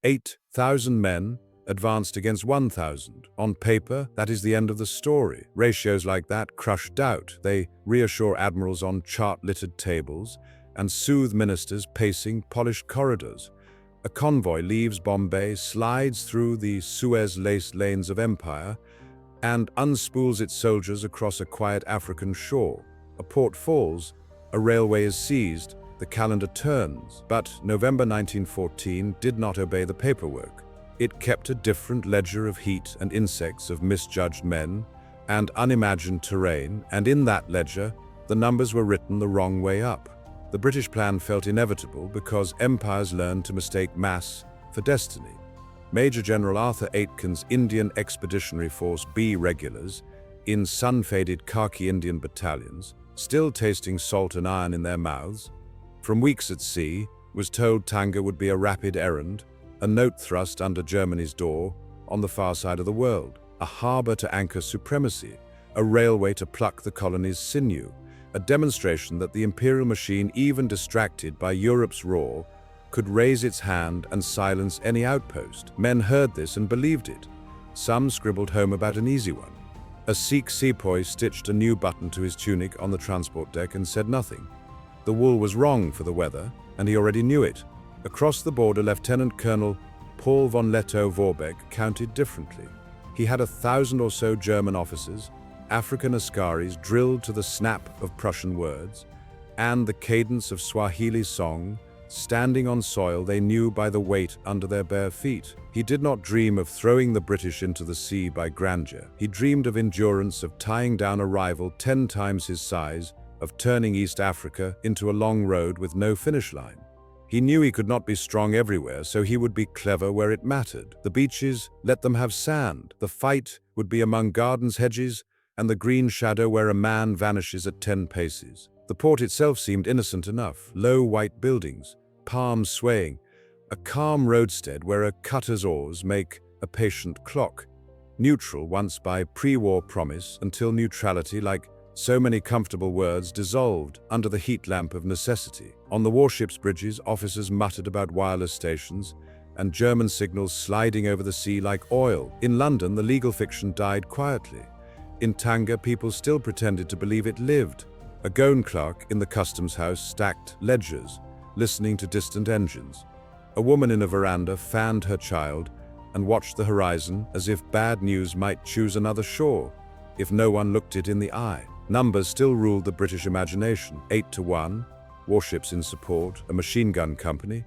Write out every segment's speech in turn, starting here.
8,000 men advanced against 1,000. On paper, that is the end of the story. Ratios like that crush doubt. They reassure admirals on chart-littered tables and soothe ministers pacing polished corridors. A convoy leaves Bombay, slides through the Suez-laced lanes of empire, and unspools its soldiers across a quiet African shore. A port falls, a railway is seized, the calendar turns. But November 1914 did not obey the paperwork. It kept a different ledger of heat and insects, of misjudged men and unimagined terrain, and in that ledger, the numbers were written the wrong way up. The British plan felt inevitable because empires learned to mistake mass for destiny. Major General Arthur Aitken's Indian Expeditionary Force B regulars, in sun-faded khaki Indian battalions, still tasting salt and iron in their mouths, from weeks at sea, was told Tanga would be a rapid errand, a note thrust under Germany's door on the far side of the world, a harbor to anchor supremacy, a railway to pluck the colony's sinew, a demonstration that the imperial machine, even distracted by Europe's roar, could raise its hand and silence any outpost. Men heard this and believed it. Some scribbled home about an easy one. A Sikh sepoy stitched a new button to his tunic on the transport deck and said nothing. The wool was wrong for the weather, and he already knew it. Across the border, Lieutenant Colonel Paul von Lettow-Vorbeck counted differently. He had 1,000 or so German officers, African askaris drilled to the snap of Prussian words, and the cadence of Swahili song, standing on soil they knew by the weight under their bare feet. He did not dream of throwing the British into the sea by grandeur. He dreamed of endurance, of tying down a rival 10 times his size, of turning East Africa into a long road with no finish line. He knew he could not be strong everywhere, so he would be clever where it mattered. The beaches, let them have sand. The fight would be among gardens, hedges, and the green shadow where a man vanishes at 10 paces. The port itself seemed innocent enough. Low white buildings, palms swaying, a calm roadstead where a cutter's oars make a patient clock. Neutral once by pre-war promise, until neutrality, like so many comfortable words, dissolved under the heat lamp of necessity. On the warship's bridges, officers muttered about wireless stations and German signals sliding over the sea like oil. In London, the legal fiction died quietly. In Tanga, people still pretended to believe it lived. A Goan clerk in the customs house stacked ledgers, listening to distant engines. A woman in a veranda fanned her child and watched the horizon as if bad news might choose another shore if no one looked it in the eye. Numbers still ruled the British imagination. 8-1, warships in support, a machine gun company,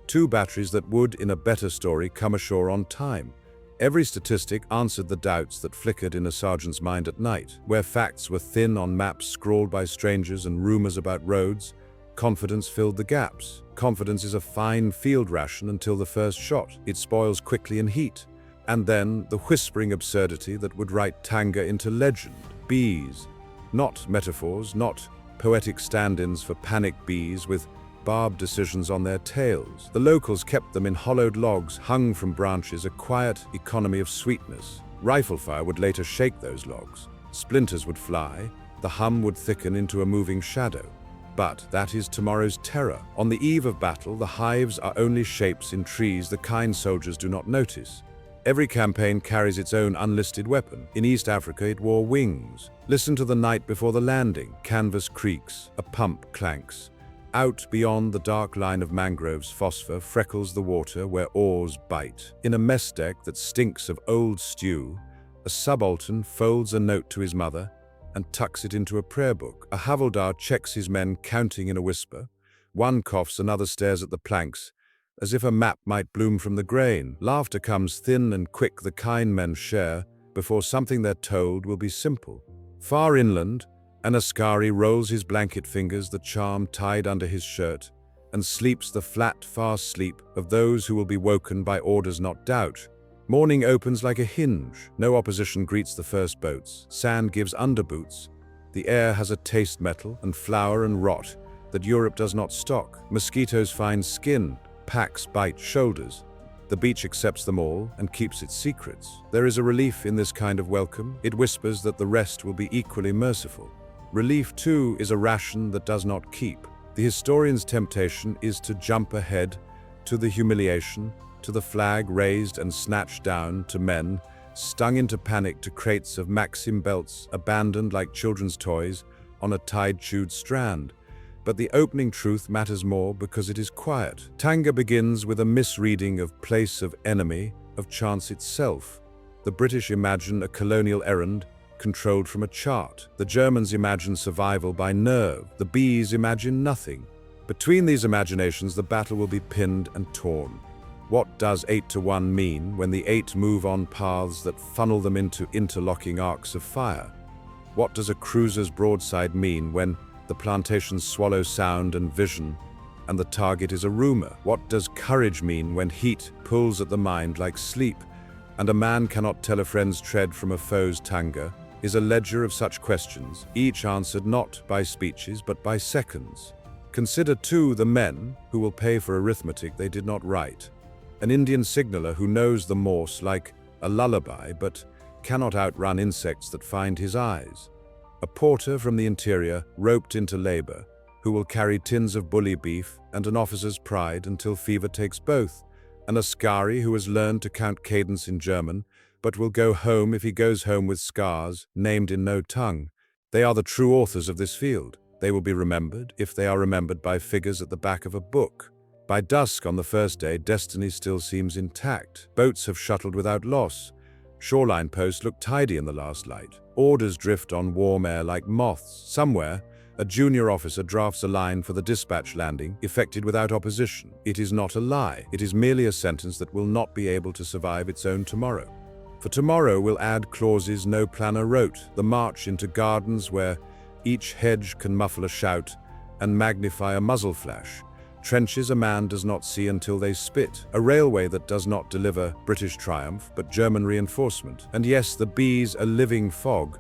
2 batteries that would, in a better story, come ashore on time. Every statistic answered the doubts that flickered in a sergeant's mind at night. Where facts were thin on maps scrawled by strangers and rumors about roads, confidence filled the gaps. Confidence is a fine field ration until the first shot. It spoils quickly in heat. And then the whispering absurdity that would write Tanga into legend. Bees, not metaphors, not poetic stand-ins for panic bees with barbed decisions on their tails. The locals kept them in hollowed logs hung from branches, a quiet economy of sweetness. Rifle fire would later shake those logs. Splinters would fly, the hum would thicken into a moving shadow. But that is tomorrow's terror. On the eve of battle, the hives are only shapes in trees the kind soldiers do not notice. Every campaign carries its own unlisted weapon. In East Africa, it wore wings. Listen to the night before the landing. Canvas creaks, a pump clanks. Out beyond the dark line of mangroves, phosphor freckles the water where oars bite. In a mess deck that stinks of old stew, a subaltern folds a note to his mother and tucks it into a prayer book. A havildar checks his men, counting in a whisper. One coughs, another stares at the planks, as if a map might bloom from the grain. Laughter comes thin and quick the kind men share, before something they're told will be simple. Far inland, an askari rolls his blanket fingers, the charm tied under his shirt, and sleeps the flat, fast sleep of those who will be woken by orders, not doubt. Morning opens like a hinge. No opposition greets the first boats. Sand gives underboots. The air has a taste metal and flour and rot that Europe does not stock. Mosquitoes find skin. Packs bite shoulders. The beach accepts them all and keeps its secrets. There is a relief in this kind of welcome. It whispers that the rest will be equally merciful. Relief, too, is a ration that does not keep. The historian's temptation is to jump ahead to the humiliation, to to the flag raised and snatched down, to men, stung into panic, to crates of Maxim belts abandoned like children's toys on a tide-chewed strand. But the opening truth matters more because it is quiet. Tanga begins with a misreading of place of enemy, of chance itself. The British imagine a colonial errand controlled from a chart. The Germans imagine survival by nerve. The Bees imagine nothing. Between these imaginations, the battle will be pinned and torn. What does 8-1 mean when the 8 move on paths that funnel them into interlocking arcs of fire? What does a cruiser's broadside mean when the plantations swallow sound and vision, and the target is a rumor? What does courage mean when heat pulls at the mind like sleep, and a man cannot tell a friend's tread from a foe's tanga? Is a ledger of such questions, each answered not by speeches but by seconds. Consider too the men who will pay for arithmetic they did not write. An Indian signaller who knows the Morse like a lullaby but cannot outrun insects that find his eyes. A porter from the interior roped into labor who will carry tins of bully beef and an officer's pride until fever takes both. An askari who has learned to count cadence in German but will go home if he goes home with scars named in no tongue. They are the true authors of this field. They will be remembered if they are remembered by figures at the back of a book. By dusk on the first day, destiny still seems intact. Boats have shuttled without loss. Shoreline posts look tidy in the last light. Orders drift on warm air like moths. Somewhere, a junior officer drafts a line for the dispatch landing, effected without opposition. It is not a lie. It is merely a sentence that will not be able to survive its own tomorrow. For tomorrow will add clauses no planner wrote. The march into gardens where each hedge can muffle a shout and magnify a muzzle flash. Trenches a man does not see until they spit. A railway that does not deliver British triumph, but German reinforcement. And yes, the Bees a living fog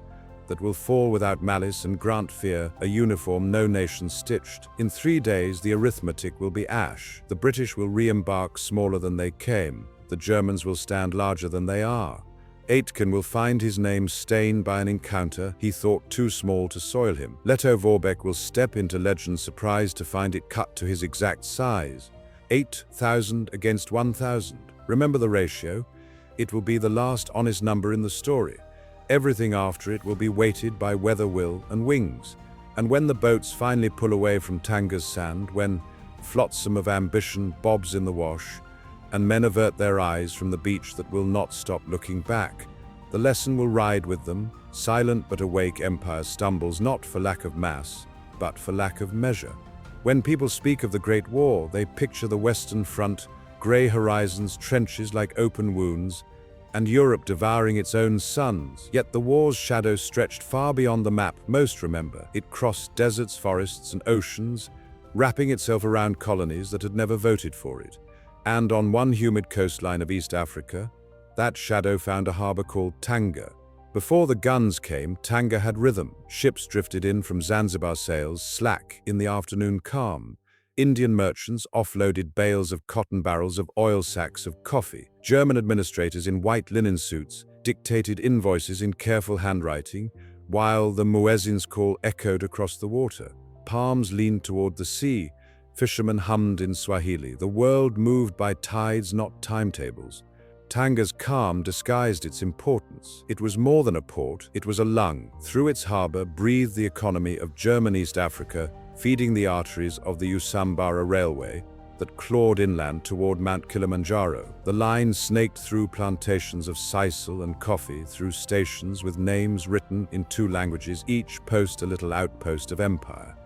that will fall without malice and grant fear, a uniform no nation stitched. In 3 days, the arithmetic will be ash. The British will re-embark smaller than they came. The Germans will stand larger than they are. Aitken will find his name stained by an encounter he thought too small to soil him. Lettow-Vorbeck will step into legend surprised to find it cut to his exact size. 8,000 against 1,000. Remember the ratio? It will be the last honest number in the story. Everything after it will be weighted by weather, will, and wings. And when the boats finally pull away from Tanga's sand, when flotsam of ambition bobs in the wash, and men avert their eyes from the beach that will not stop looking back, the lesson will ride with them. Silent but awake empire stumbles not for lack of mass, but for lack of measure. When people speak of the Great War, they picture the Western Front, grey horizons, trenches like open wounds, and Europe devouring its own sons. Yet the war's shadow stretched far beyond the map most remember. It crossed deserts, forests, and oceans, wrapping itself around colonies that had never voted for it. And on one humid coastline of East Africa, that shadow found a harbor called Tanga. Before the guns came, Tanga had rhythm. Ships drifted in from Zanzibar, sails slack in the afternoon calm. Indian merchants offloaded bales of cotton, barrels of oil, sacks of coffee. German administrators in white linen suits dictated invoices in careful handwriting, while the muezzin's call echoed across the water. Palms leaned toward the sea. Fishermen hummed in Swahili. The world moved by tides, not timetables. Tanga's calm disguised its importance. It was more than a port, it was a lung. Through its harbor breathed the economy of German East Africa, feeding the arteries of the Usambara Railway that clawed inland toward Mount Kilimanjaro. The line snaked through plantations of sisal and coffee, through stations with names written in 2 languages, each post a little outpost of empire.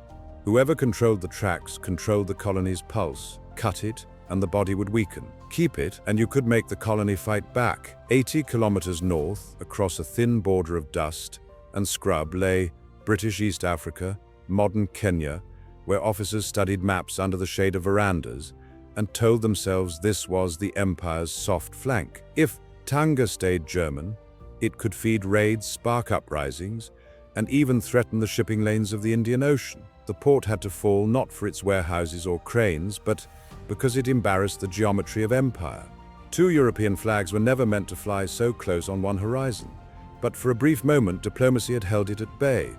Whoever controlled the tracks controlled the colony's pulse. Cut it, and the body would weaken. Keep it, and you could make the colony fight back. 80 kilometers north, across a thin border of dust and scrub, lay British East Africa, modern Kenya, where officers studied maps under the shade of verandas and told themselves this was the empire's soft flank. If Tanga stayed German, it could feed raids, spark uprisings, and even threaten the shipping lanes of the Indian Ocean. The port had to fall not for its warehouses or cranes, but because it embarrassed the geometry of empire. 2 European flags were never meant to fly so close on one horizon, but for a brief moment diplomacy had held it at bay.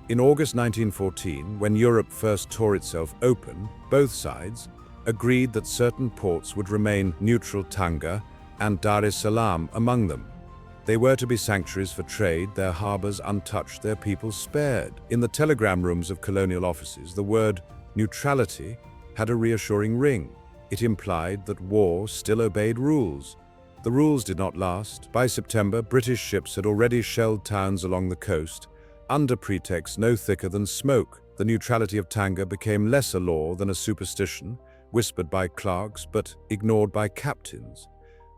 In August 1914, when Europe first tore itself open, both sides, agreed that certain ports would remain neutral, Tanga and Dar es Salaam among them. They were to be sanctuaries for trade, their harbors untouched, their people spared. In the telegram rooms of colonial offices, the word neutrality had a reassuring ring. It implied that war still obeyed rules. The rules did not last. By September, British ships had already shelled towns along the coast, under pretext no thicker than smoke. The neutrality of Tanga became less a law than a superstition, whispered by clerks but ignored by captains.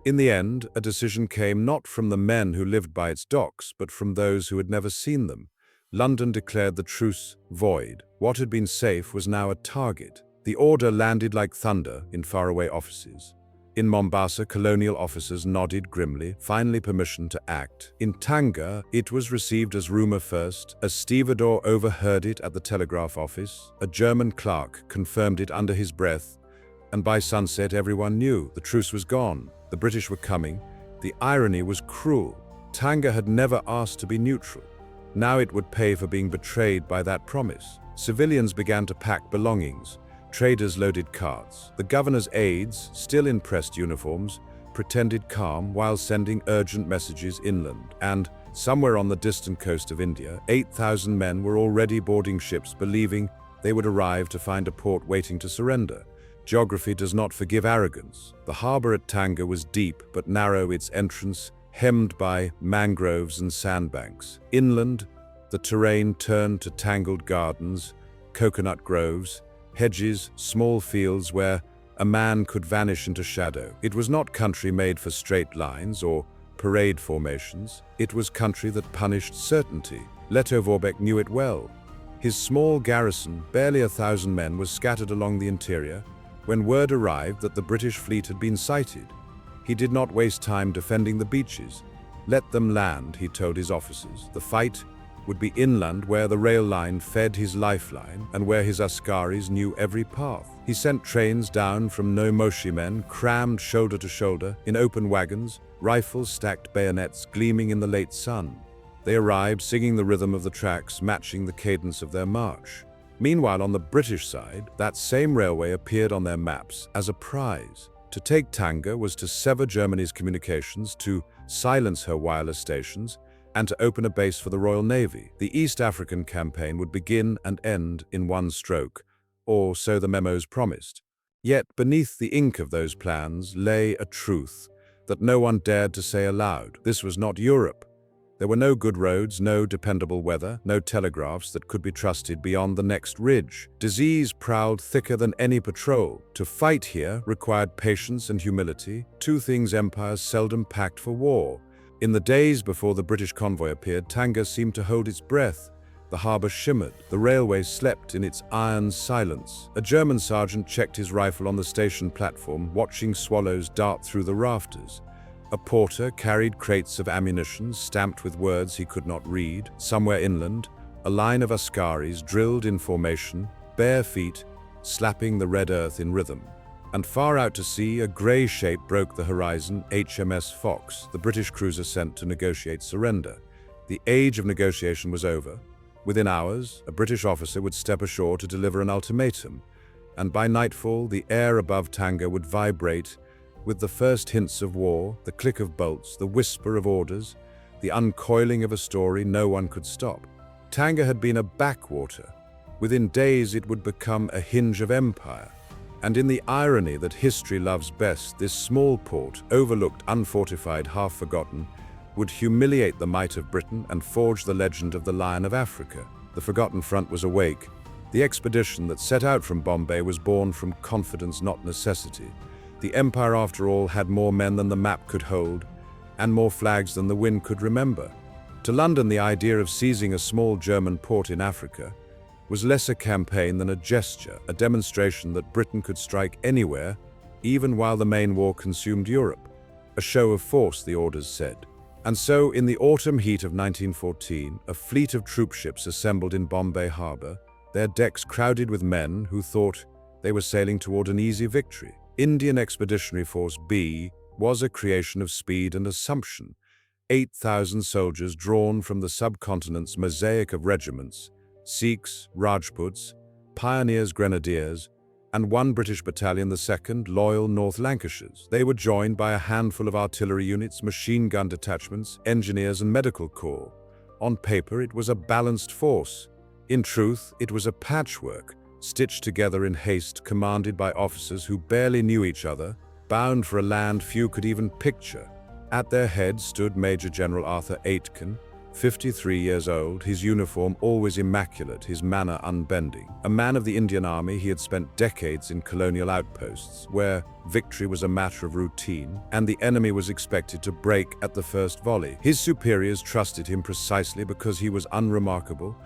In the end, a decision came not from the men who lived by its docks, but from those who had never seen them. London declared the truce void. What had been safe was now a target. The order landed like thunder in faraway offices. In Mombasa, colonial officers nodded grimly, finally permission to act. In Tanga, it was received as rumor first. A stevedore overheard it at the telegraph office. A German clerk confirmed it under his breath. And by sunset, everyone knew the truce was gone. The British were coming. The irony was cruel. Tanga had never asked to be neutral. Now it would pay for being betrayed by that promise. Civilians began to pack belongings. Traders loaded carts. The governor's aides, still in pressed uniforms, pretended calm while sending urgent messages inland. And somewhere on the distant coast of India, 8,000 men were already boarding ships, believing they would arrive to find a port waiting to surrender. Geography does not forgive arrogance. The harbor at Tanga was deep but narrow, its entrance hemmed by mangroves and sandbanks. Inland, the terrain turned to tangled gardens, coconut groves, hedges, small fields where a man could vanish into shadow. It was not country made for straight lines or parade formations. It was country that punished certainty. Lettow-Vorbeck knew it well. His small garrison, barely 1,000 men, was scattered along the interior when word arrived that the British fleet had been sighted. He did not waste time defending the beaches. Let them land, he told his officers. The fight would be inland, where the rail line fed his lifeline and where his askaris knew every path. He sent trains down from Nomoshi, men crammed shoulder to shoulder in open wagons, rifles stacked, bayonets gleaming in the late sun. They arrived singing the rhythm of the tracks, matching the cadence of their march. Meanwhile, on the British side, that same railway appeared on their maps as a prize. To take Tanga was to sever Germany's communications, to silence her wireless stations, and to open a base for the Royal Navy. The East African campaign would begin and end in one stroke, or so the memos promised. Yet beneath the ink of those plans lay a truth that no one dared to say aloud. This was not Europe. There were no good roads, no dependable weather, no telegraphs that could be trusted beyond the next ridge. Disease prowled thicker than any patrol. To fight here required patience and humility, two things empires seldom packed for war. In the days before the British convoy appeared, Tanga seemed to hold its breath. The harbor shimmered. The railway slept in its iron silence. A German sergeant checked his rifle on the station platform, watching swallows dart through the rafters. A porter carried crates of ammunition stamped with words he could not read. Somewhere inland, a line of askaris drilled in formation, bare feet, slapping the red earth in rhythm. And far out to sea, a grey shape broke the horizon, HMS Fox, the British cruiser sent to negotiate surrender. The age of negotiation was over. Within hours, a British officer would step ashore to deliver an ultimatum, and by nightfall, the air above Tanga would vibrate with the first hints of war, the click of bolts, the whisper of orders, the uncoiling of a story no one could stop. Tanga had been a backwater. Within days, it would become a hinge of empire. And in the irony that history loves best, this small port, overlooked, unfortified, half-forgotten, would humiliate the might of Britain and forge the legend of the Lion of Africa. The forgotten front was awake. The expedition that set out from Bombay was born from confidence, not necessity. The empire, after all, had more men than the map could hold, and more flags than the wind could remember. To London, the idea of seizing a small German port in Africa was less a campaign than a gesture, a demonstration that Britain could strike anywhere, even while the main war consumed Europe. A show of force, the orders said. And so, in the autumn heat of 1914, a fleet of troop ships assembled in Bombay Harbor, their decks crowded with men who thought they were sailing toward an easy victory. Indian Expeditionary Force B was a creation of speed and assumption. 8,000 soldiers drawn from the subcontinent's mosaic of regiments, Sikhs, Rajputs, pioneers, grenadiers, and one British battalion, the 2nd Loyal North Lancashires. They were joined by a handful of artillery units, machine gun detachments, engineers and medical corps. On paper, it was a balanced force. In truth, it was a patchwork, stitched together in haste, commanded by officers who barely knew each other, bound for a land few could even picture. At their head stood Major General Arthur Aitken, 53 years old, his uniform always immaculate, his manner unbending. A man of the Indian Army, he had spent decades in colonial outposts, where victory was a matter of routine, and the enemy was expected to break at the first volley. His superiors trusted him precisely because he was unremarkable,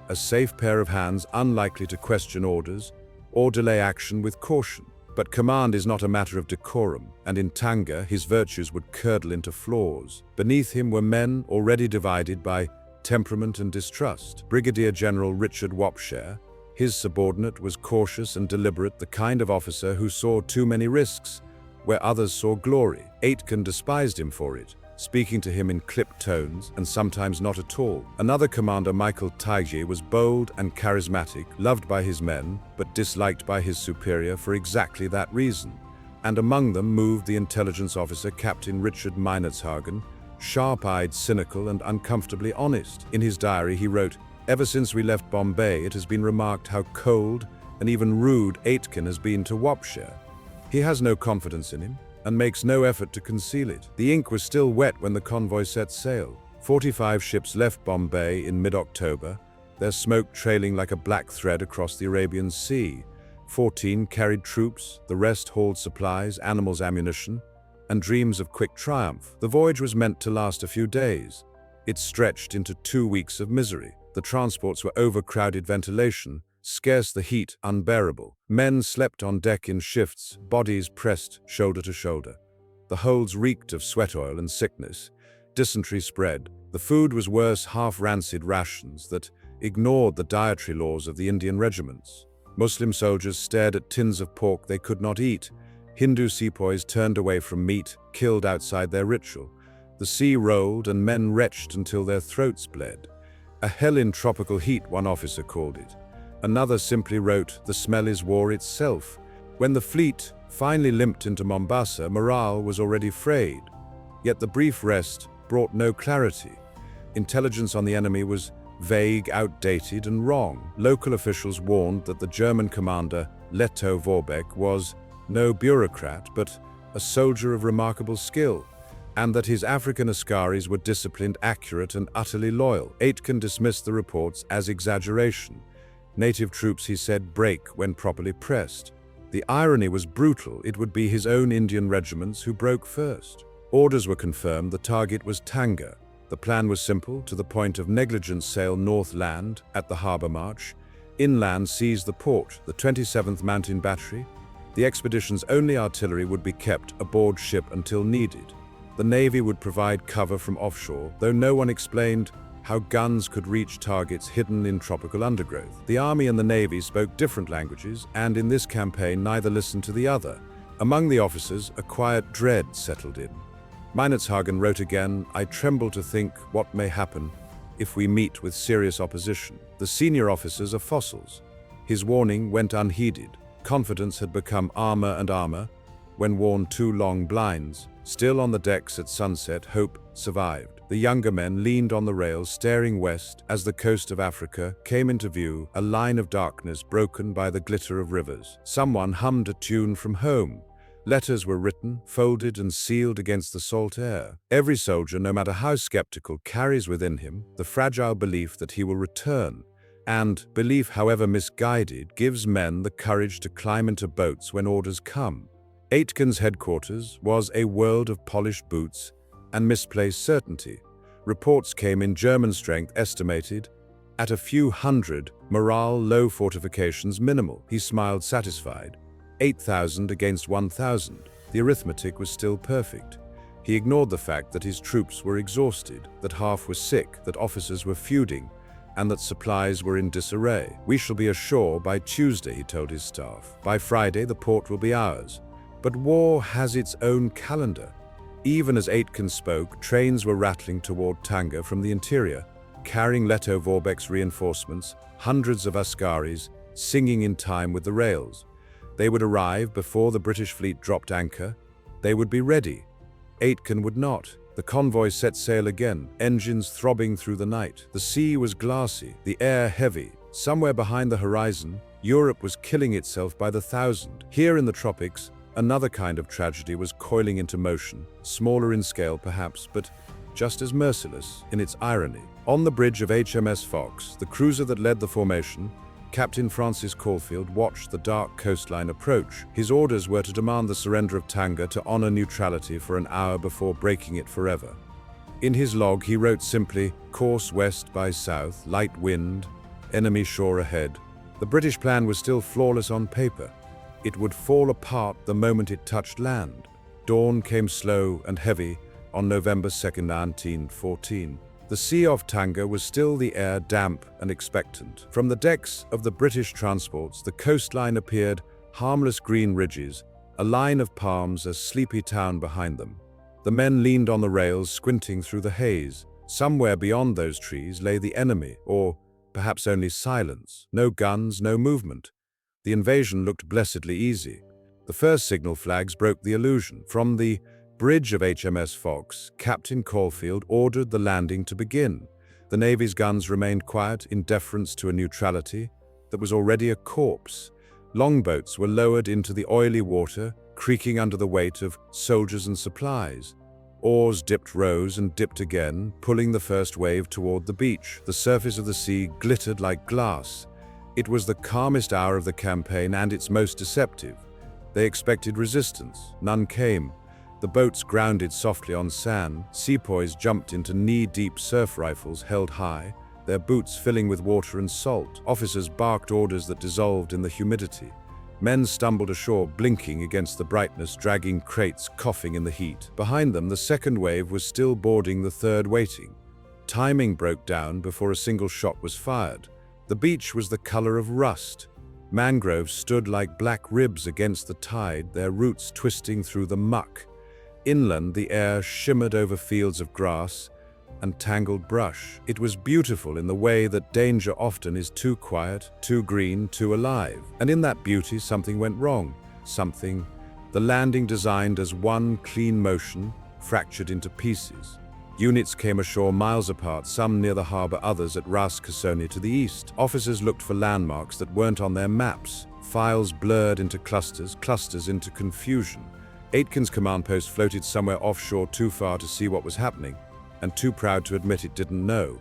a safe pair of hands, unlikely to question orders or delay action with caution. But command is not a matter of decorum, and in Tanga his virtues would curdle into flaws. Beneath him were men already divided by temperament and distrust. Brigadier General Richard Wopshire, his subordinate, was cautious and deliberate, the kind of officer who saw too many risks where others saw glory. Aitken despised him for it, speaking to him in clipped tones and sometimes not at all. Another commander, Michael Tanga, was bold and charismatic, loved by his men, but disliked by his superior for exactly that reason. And among them moved the intelligence officer, Captain Richard Meinertzhagen, sharp-eyed, cynical, and uncomfortably honest. In his diary he wrote, "Ever since we left Bombay, it has been remarked how cold and even rude Aitken has been to Wopshire. He has no confidence in him, and makes no effort to conceal it." The ink was still wet when the convoy set sail. 45 ships left Bombay in mid-October, their smoke trailing like a black thread across the Arabian Sea. 14 carried troops, the rest hauled supplies, animals, ammunition, and dreams of quick triumph. The voyage was meant to last a few days. It stretched into 2 weeks of misery. The transports were overcrowded, ventilation scarce, the heat unbearable. Men slept on deck in shifts, bodies pressed shoulder to shoulder. The holds reeked of sweat oil and sickness. Dysentery spread. The food was worse, half-rancid rations that ignored the dietary laws of the Indian regiments. Muslim soldiers stared at tins of pork they could not eat. Hindu sepoys turned away from meat, killed outside their ritual. The sea rolled and men retched until their throats bled. A hell in tropical heat, one officer called it. Another simply wrote, "The smell is war itself." When the fleet finally limped into Mombasa, morale was already frayed. Yet the brief rest brought no clarity. Intelligence on the enemy was vague, outdated, and wrong. Local officials warned that the German commander, Lettow-Vorbeck, was no bureaucrat, but a soldier of remarkable skill, and that his African askaris were disciplined, accurate, and utterly loyal. Aitken dismissed the reports as exaggeration. Native troops, he said, break when properly pressed. The irony was brutal. It would be his own Indian regiments who broke first. Orders were confirmed. The target was Tanga. The plan was simple, to the point of negligent: sail north, land at the harbor march, inland seize the port, the 27th Mountain Battery. The expedition's only artillery would be kept aboard ship until needed. The Navy would provide cover from offshore, though no one explained how guns could reach targets hidden in tropical undergrowth. The Army and the Navy spoke different languages, and in this campaign neither listened to the other. Among the officers, a quiet dread settled in. Meinertzhagen wrote again, "I tremble to think what may happen if we meet with serious opposition. The senior officers are fossils." His warning went unheeded. Confidence had become armor and armor when worn too long blinds. Still on the decks at sunset, hope survived. The younger men leaned on the rails, staring west as the coast of Africa came into view, a line of darkness broken by the glitter of rivers. Someone hummed a tune from home. Letters were written, folded, and sealed against the salt air. Every soldier, no matter how skeptical, carries within him the fragile belief that he will return. And belief, however misguided, gives men the courage to climb into boats when orders come. Aitken's headquarters was a world of polished boots and misplaced certainty. Reports came in: German strength estimated at a few hundred, morale low, fortifications minimal. He smiled, satisfied. 8,000 against 1,000. The arithmetic was still perfect. He ignored the fact that his troops were exhausted, that half were sick, that officers were feuding, and that supplies were in disarray. "We shall be ashore by Tuesday," he told his staff. "By Friday, the port will be ours." But war has its own calendar. Even as Aitken spoke, trains were rattling toward Tanga from the interior, carrying Lettow-Vorbeck's reinforcements, hundreds of askaris singing in time with the rails. They would arrive before the British fleet dropped anchor. They would be ready. Aitken would not. The convoy set sail again, engines throbbing through the night. The sea was glassy, the air heavy. Somewhere behind the horizon, Europe was killing itself by the thousand. Here in the tropics, another kind of tragedy was coiling into motion, smaller in scale perhaps, but just as merciless in its irony. On the bridge of HMS Fox, the cruiser that led the formation, Captain Francis Caulfield watched the dark coastline approach. His orders were to demand the surrender of Tanga, to honor neutrality for an hour before breaking it forever. In his log, he wrote simply, "Course west by south, light wind, enemy shore ahead." The British plan was still flawless on paper. It would fall apart the moment it touched land. Dawn came slow and heavy on November 2nd, 1914. The sea off Tanga was still the air damp and expectant. From the decks of the British transports, the coastline appeared, harmless green ridges, a line of palms, a sleepy town behind them. The men leaned on the rails, squinting through the haze. Somewhere beyond those trees lay the enemy, or perhaps only silence. No guns, no movement. The invasion looked blessedly easy. The first signal flags broke the illusion. From the bridge of HMS Fox, Captain Caulfield ordered the landing to begin. The Navy's guns remained quiet in deference to a neutrality that was already a corpse. Longboats were lowered into the oily water, creaking under the weight of soldiers and supplies. Oars dipped, rose and dipped again, pulling the first wave toward the beach. The surface of the sea glittered like glass. It was the calmest hour of the campaign and its most deceptive. They expected resistance. None came. The boats grounded softly on sand. Sepoys jumped into knee-deep surf rifles held high, their boots filling with water and salt. Officers barked orders that dissolved in the humidity. Men stumbled ashore, blinking against the brightness, dragging crates, coughing in the heat. Behind them, the second wave was still boarding, the third waiting. Timing broke down before a single shot was fired. The beach was the color of rust. Mangroves stood like black ribs against the tide, their roots twisting through the muck. Inland, the air shimmered over fields of grass and tangled brush. It was beautiful in the way that danger often is too quiet, too green, too alive. And in that beauty, something went wrong. Something. The landing, designed as one clean motion, fractured into pieces. Units came ashore miles apart, some near the harbor, others at Ras Kasoni to the east. Officers looked for landmarks that weren't on their maps. Files blurred into clusters, clusters into confusion. Aitken's command post floated somewhere offshore, too far to see what was happening, and too proud to admit it didn't know.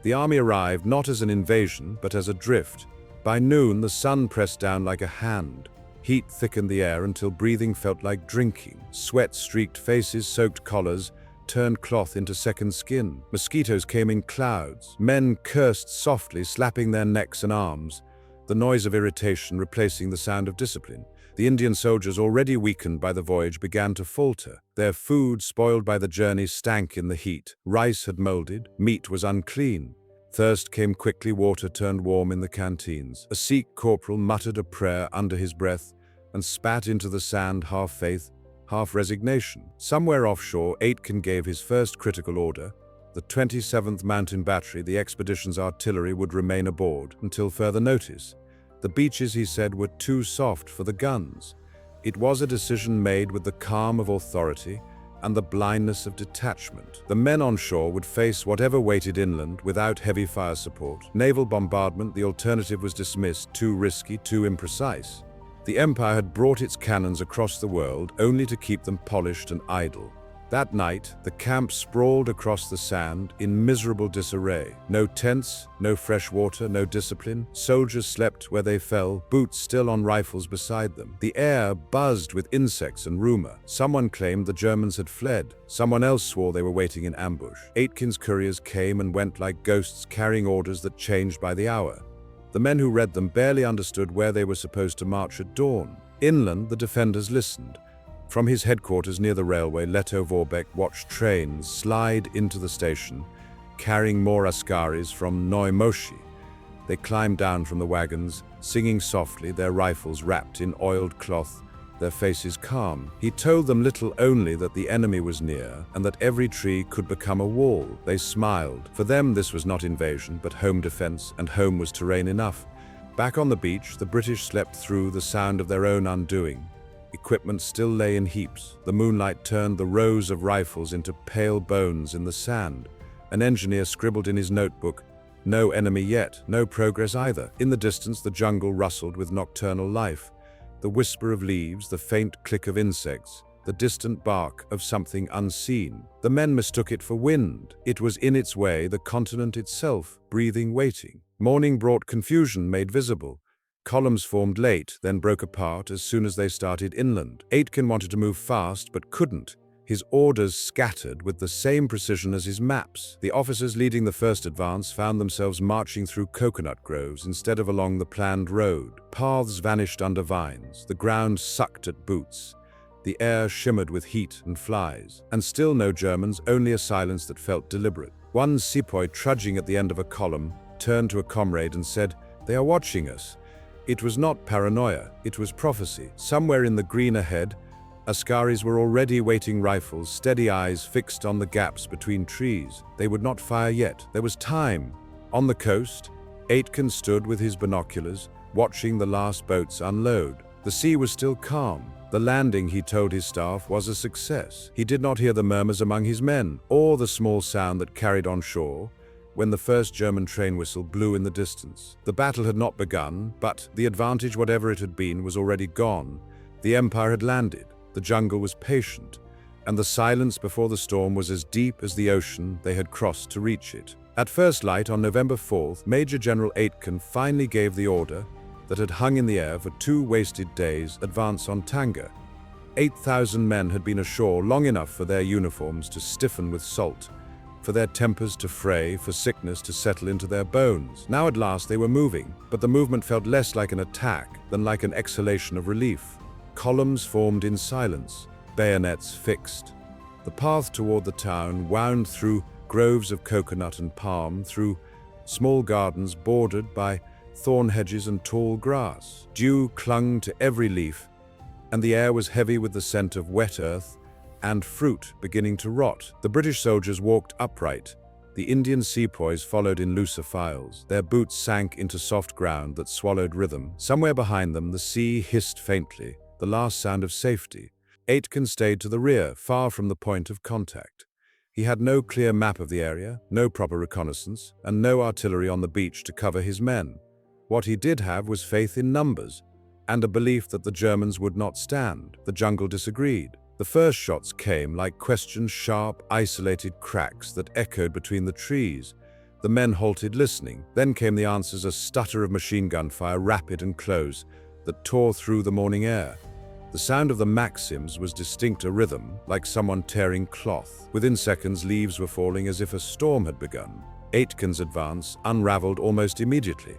The army arrived not as an invasion, but as a drift. By noon, the sun pressed down like a hand. Heat thickened the air until breathing felt like drinking. Sweat-streaked faces, soaked collars, turned cloth into second skin. Mosquitoes came in clouds. Men cursed softly, slapping their necks and arms, the noise of irritation replacing the sound of discipline. The Indian soldiers, already weakened by the voyage, began to falter. Their food, spoiled by the journey, stank in the heat. Rice had molded, meat was unclean. Thirst came quickly, water turned warm in the canteens. A Sikh corporal muttered a prayer under his breath and spat into the sand, half faith, half resignation. Somewhere offshore, Aitken gave his first critical order. The 27th Mountain Battery, the expedition's artillery, would remain aboard until further notice. The beaches, he said, were too soft for the guns. It was a decision made with the calm of authority and the blindness of detachment. The men on shore would face whatever waited inland without heavy fire support. Naval bombardment, the alternative, was dismissed, too risky, too imprecise. The Empire had brought its cannons across the world only to keep them polished and idle. That night, the camp sprawled across the sand in miserable disarray. No tents, no fresh water, no discipline. Soldiers slept where they fell, boots still on rifles beside them. The air buzzed with insects and rumor. Someone claimed the Germans had fled. Someone else swore they were waiting in ambush. Aitken's couriers came and went like ghosts, carrying orders that changed by the hour. The men who read them barely understood where they were supposed to march at dawn. Inland, the defenders listened. From his headquarters near the railway, Lettow-Vorbeck watched trains slide into the station, carrying more Askaris from Noimoshi. They climbed down from the wagons, singing softly, their rifles wrapped in oiled cloth, their faces calm. He told them little, only that the enemy was near and that every tree could become a wall. They smiled. For them, this was not invasion, but home defense, and home was terrain enough. Back on the beach, the British slept through the sound of their own undoing. Equipment still lay in heaps. The moonlight turned the rows of rifles into pale bones in the sand. An engineer scribbled in his notebook, "No enemy yet, no progress either." In the distance, the jungle rustled with nocturnal life. The whisper of leaves, the faint click of insects, the distant bark of something unseen. The men mistook it for wind. It was in its way the continent itself, breathing, waiting. Morning brought confusion made visible. Columns formed late, then broke apart as soon as they started inland. Aitken wanted to move fast, but couldn't. His orders scattered with the same precision as his maps. The officers leading the first advance found themselves marching through coconut groves instead of along the planned road. Paths vanished under vines. The ground sucked at boots. The air shimmered with heat and flies. And still no Germans, only a silence that felt deliberate. One sepoy, trudging at the end of a column, turned to a comrade and said, "They are watching us." It was not paranoia, it was prophecy. Somewhere in the green ahead, Askaris were already waiting, rifles, steady eyes fixed on the gaps between trees. They would not fire yet. There was time. On the coast, Aitken stood with his binoculars, watching the last boats unload. The sea was still calm. The landing, he told his staff, was a success. He did not hear the murmurs among his men, or the small sound that carried on shore when the first German train whistle blew in the distance. The battle had not begun, but the advantage, whatever it had been, was already gone. The Empire had landed. The jungle was patient, and the silence before the storm was as deep as the ocean they had crossed to reach it. At first light on November 4th, Major General Aitken finally gave the order that had hung in the air for 2 wasted days: advance on Tanga. 8,000 men had been ashore long enough for their uniforms to stiffen with salt, for their tempers to fray, for sickness to settle into their bones. Now at last they were moving, but the movement felt less like an attack than like an exhalation of relief. Columns formed in silence, bayonets fixed. The path toward the town wound through groves of coconut and palm, through small gardens bordered by thorn hedges and tall grass. Dew clung to every leaf, and the air was heavy with the scent of wet earth and fruit beginning to rot. The British soldiers walked upright. The Indian sepoys followed in looser files. Their boots sank into soft ground that swallowed rhythm. Somewhere behind them, the sea hissed faintly, the last sound of safety. Aitken stayed to the rear, far from the point of contact. He had no clear map of the area, no proper reconnaissance, and no artillery on the beach to cover his men. What he did have was faith in numbers, and a belief that the Germans would not stand. The jungle disagreed. The first shots came like questions, sharp, isolated cracks that echoed between the trees. The men halted, listening. Then came the answers, a stutter of machine gun fire, rapid and close, that tore through the morning air. The sound of the Maxims was distinct, a rhythm, like someone tearing cloth. Within seconds, leaves were falling as if a storm had begun. Aitken's advance unraveled almost immediately.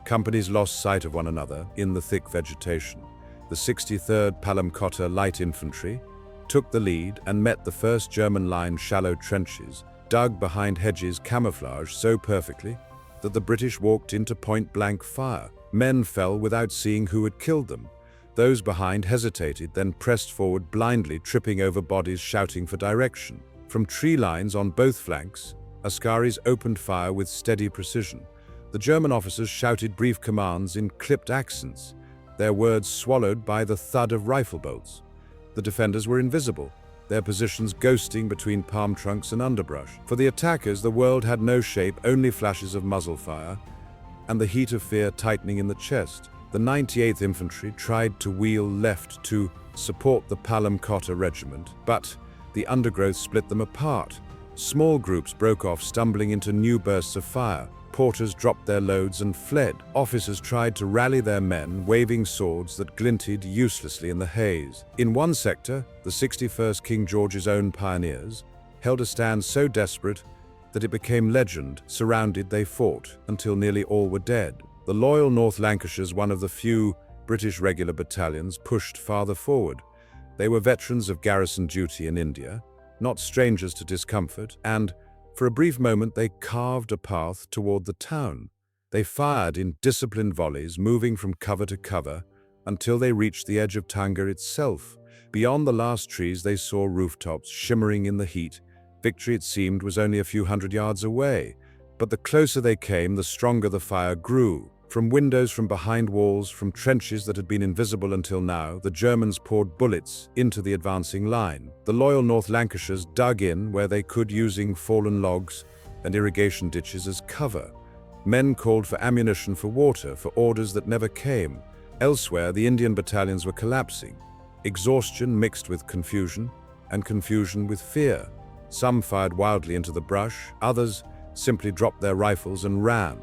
Companies lost sight of one another in the thick vegetation. The 63rd Palamcotta Light Infantry took the lead and met the first German line, shallow trenches, dug behind hedges camouflaged so perfectly that the British walked into point-blank fire. Men fell without seeing who had killed them. Those behind hesitated, then pressed forward blindly, tripping over bodies, shouting for direction. From tree lines on both flanks, Askaris opened fire with steady precision. The German officers shouted brief commands in clipped accents, their words swallowed by the thud of rifle bolts. The defenders were invisible, their positions ghosting between palm trunks and underbrush. For the attackers, the world had no shape, only flashes of muzzle fire, and the heat of fear tightening in the chest. The 98th Infantry tried to wheel left to support the Palamcotta regiment, but the undergrowth split them apart. Small groups broke off, stumbling into new bursts of fire. Porters dropped their loads and fled. Officers tried to rally their men, waving swords that glinted uselessly in the haze. In one sector, the 61st King George's Own Pioneers held a stand so desperate that it became legend. Surrounded, they fought until nearly all were dead. The loyal North Lancashires, one of the few British regular battalions, pushed farther forward. They were veterans of garrison duty in India, not strangers to discomfort, and for a brief moment they carved a path toward the town. They fired in disciplined volleys, moving from cover to cover, until they reached the edge of Tanga itself. Beyond the last trees they saw rooftops shimmering in the heat. Victory, it seemed, was only a few hundred yards away. But the closer they came, the stronger the fire grew. From windows, from behind walls, from trenches that had been invisible until now, the Germans poured bullets into the advancing line. The loyal North Lancashires dug in where they could, using fallen logs and irrigation ditches as cover. Men called for ammunition, for water, for orders that never came. Elsewhere, the Indian battalions were collapsing. Exhaustion mixed with confusion, and confusion with fear. Some fired wildly into the brush, others simply dropped their rifles and ran.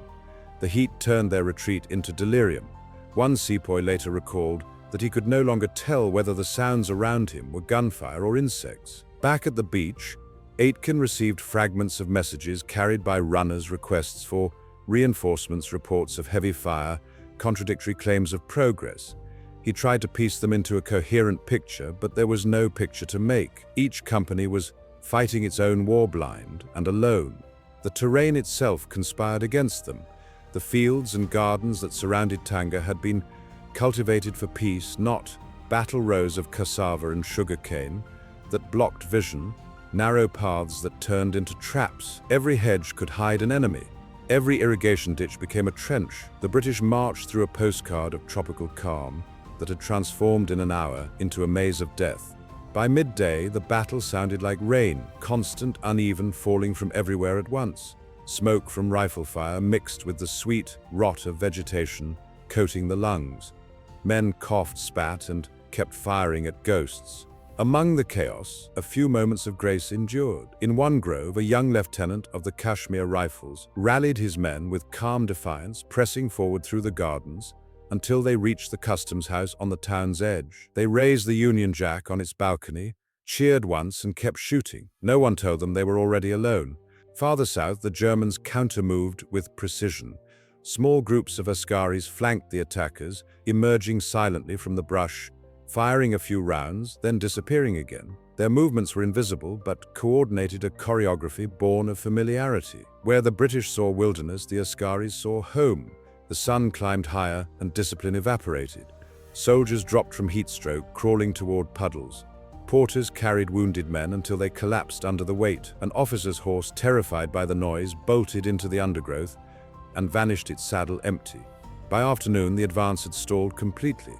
The heat turned their retreat into delirium. One sepoy later recalled that he could no longer tell whether the sounds around him were gunfire or insects. Back at the beach, Aitken received fragments of messages carried by runners, requests for reinforcements, reports of heavy fire, contradictory claims of progress. He tried to piece them into a coherent picture, but there was no picture to make. Each company was fighting its own war, blind and alone. The terrain itself conspired against them. The fields and gardens that surrounded Tanga had been cultivated for peace, not battle rows of cassava and sugarcane that blocked vision, narrow paths that turned into traps. Every hedge could hide an enemy. Every irrigation ditch became a trench. The British marched through a postcard of tropical calm that had transformed in an hour into a maze of death. By midday, the battle sounded like rain, constant, uneven, falling from everywhere at once. Smoke from rifle fire mixed with the sweet rot of vegetation coating the lungs. Men coughed, spat, and kept firing at ghosts. Among the chaos, a few moments of grace endured. In one grove, a young lieutenant of the Kashmir Rifles rallied his men with calm defiance, pressing forward through the gardens until they reached the customs house on the town's edge. They raised the Union Jack on its balcony, cheered once, and kept shooting. No one told them they were already alone. Farther south, the Germans counter-moved with precision. Small groups of Askaris flanked the attackers, emerging silently from the brush, firing a few rounds, then disappearing again. Their movements were invisible, but coordinated, a choreography born of familiarity. Where the British saw wilderness, the Askaris saw home. The sun climbed higher and discipline evaporated. Soldiers dropped from heat stroke, crawling toward puddles. Porters carried wounded men until they collapsed under the weight. An officer's horse, terrified by the noise, bolted into the undergrowth and vanished, its saddle empty. By afternoon, the advance had stalled completely.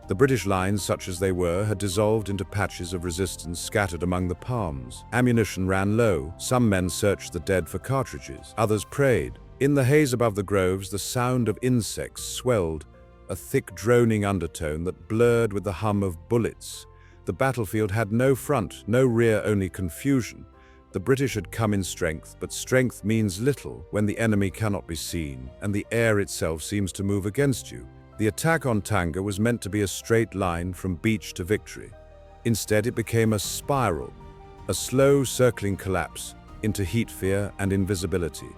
The British lines, such as they were, had dissolved into patches of resistance scattered among the palms. Ammunition ran low. Some men searched the dead for cartridges. Others prayed. In the haze above the groves, the sound of insects swelled, a thick droning undertone that blurred with the hum of bullets. The battlefield had no front, no rear, only confusion. The British had come in strength, but strength means little when the enemy cannot be seen, and the air itself seems to move against you. The attack on Tanga was meant to be a straight line from beach to victory. Instead, it became a spiral, a slow, circling collapse into heat, fear, and invisibility.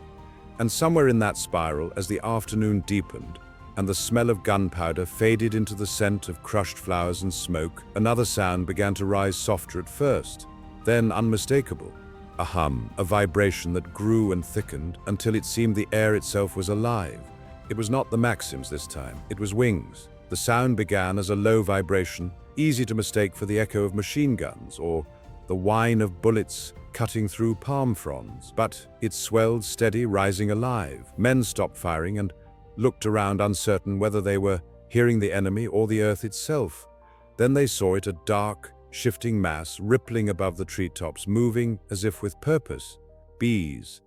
And somewhere in that spiral, as the afternoon deepened, and the smell of gunpowder faded into the scent of crushed flowers and smoke, another sound began to rise, softer at first, then unmistakable. A hum, a vibration that grew and thickened until it seemed the air itself was alive. It was not the Maxims this time, it was wings. The sound began as a low vibration, easy to mistake for the echo of machine guns or the whine of bullets cutting through palm fronds. But it swelled, steady, rising alive. Men stopped firing and looked around, uncertain whether they were hearing the enemy or the earth itself. Then they saw it, a dark, shifting mass rippling above the treetops, moving as if with purpose. Bees.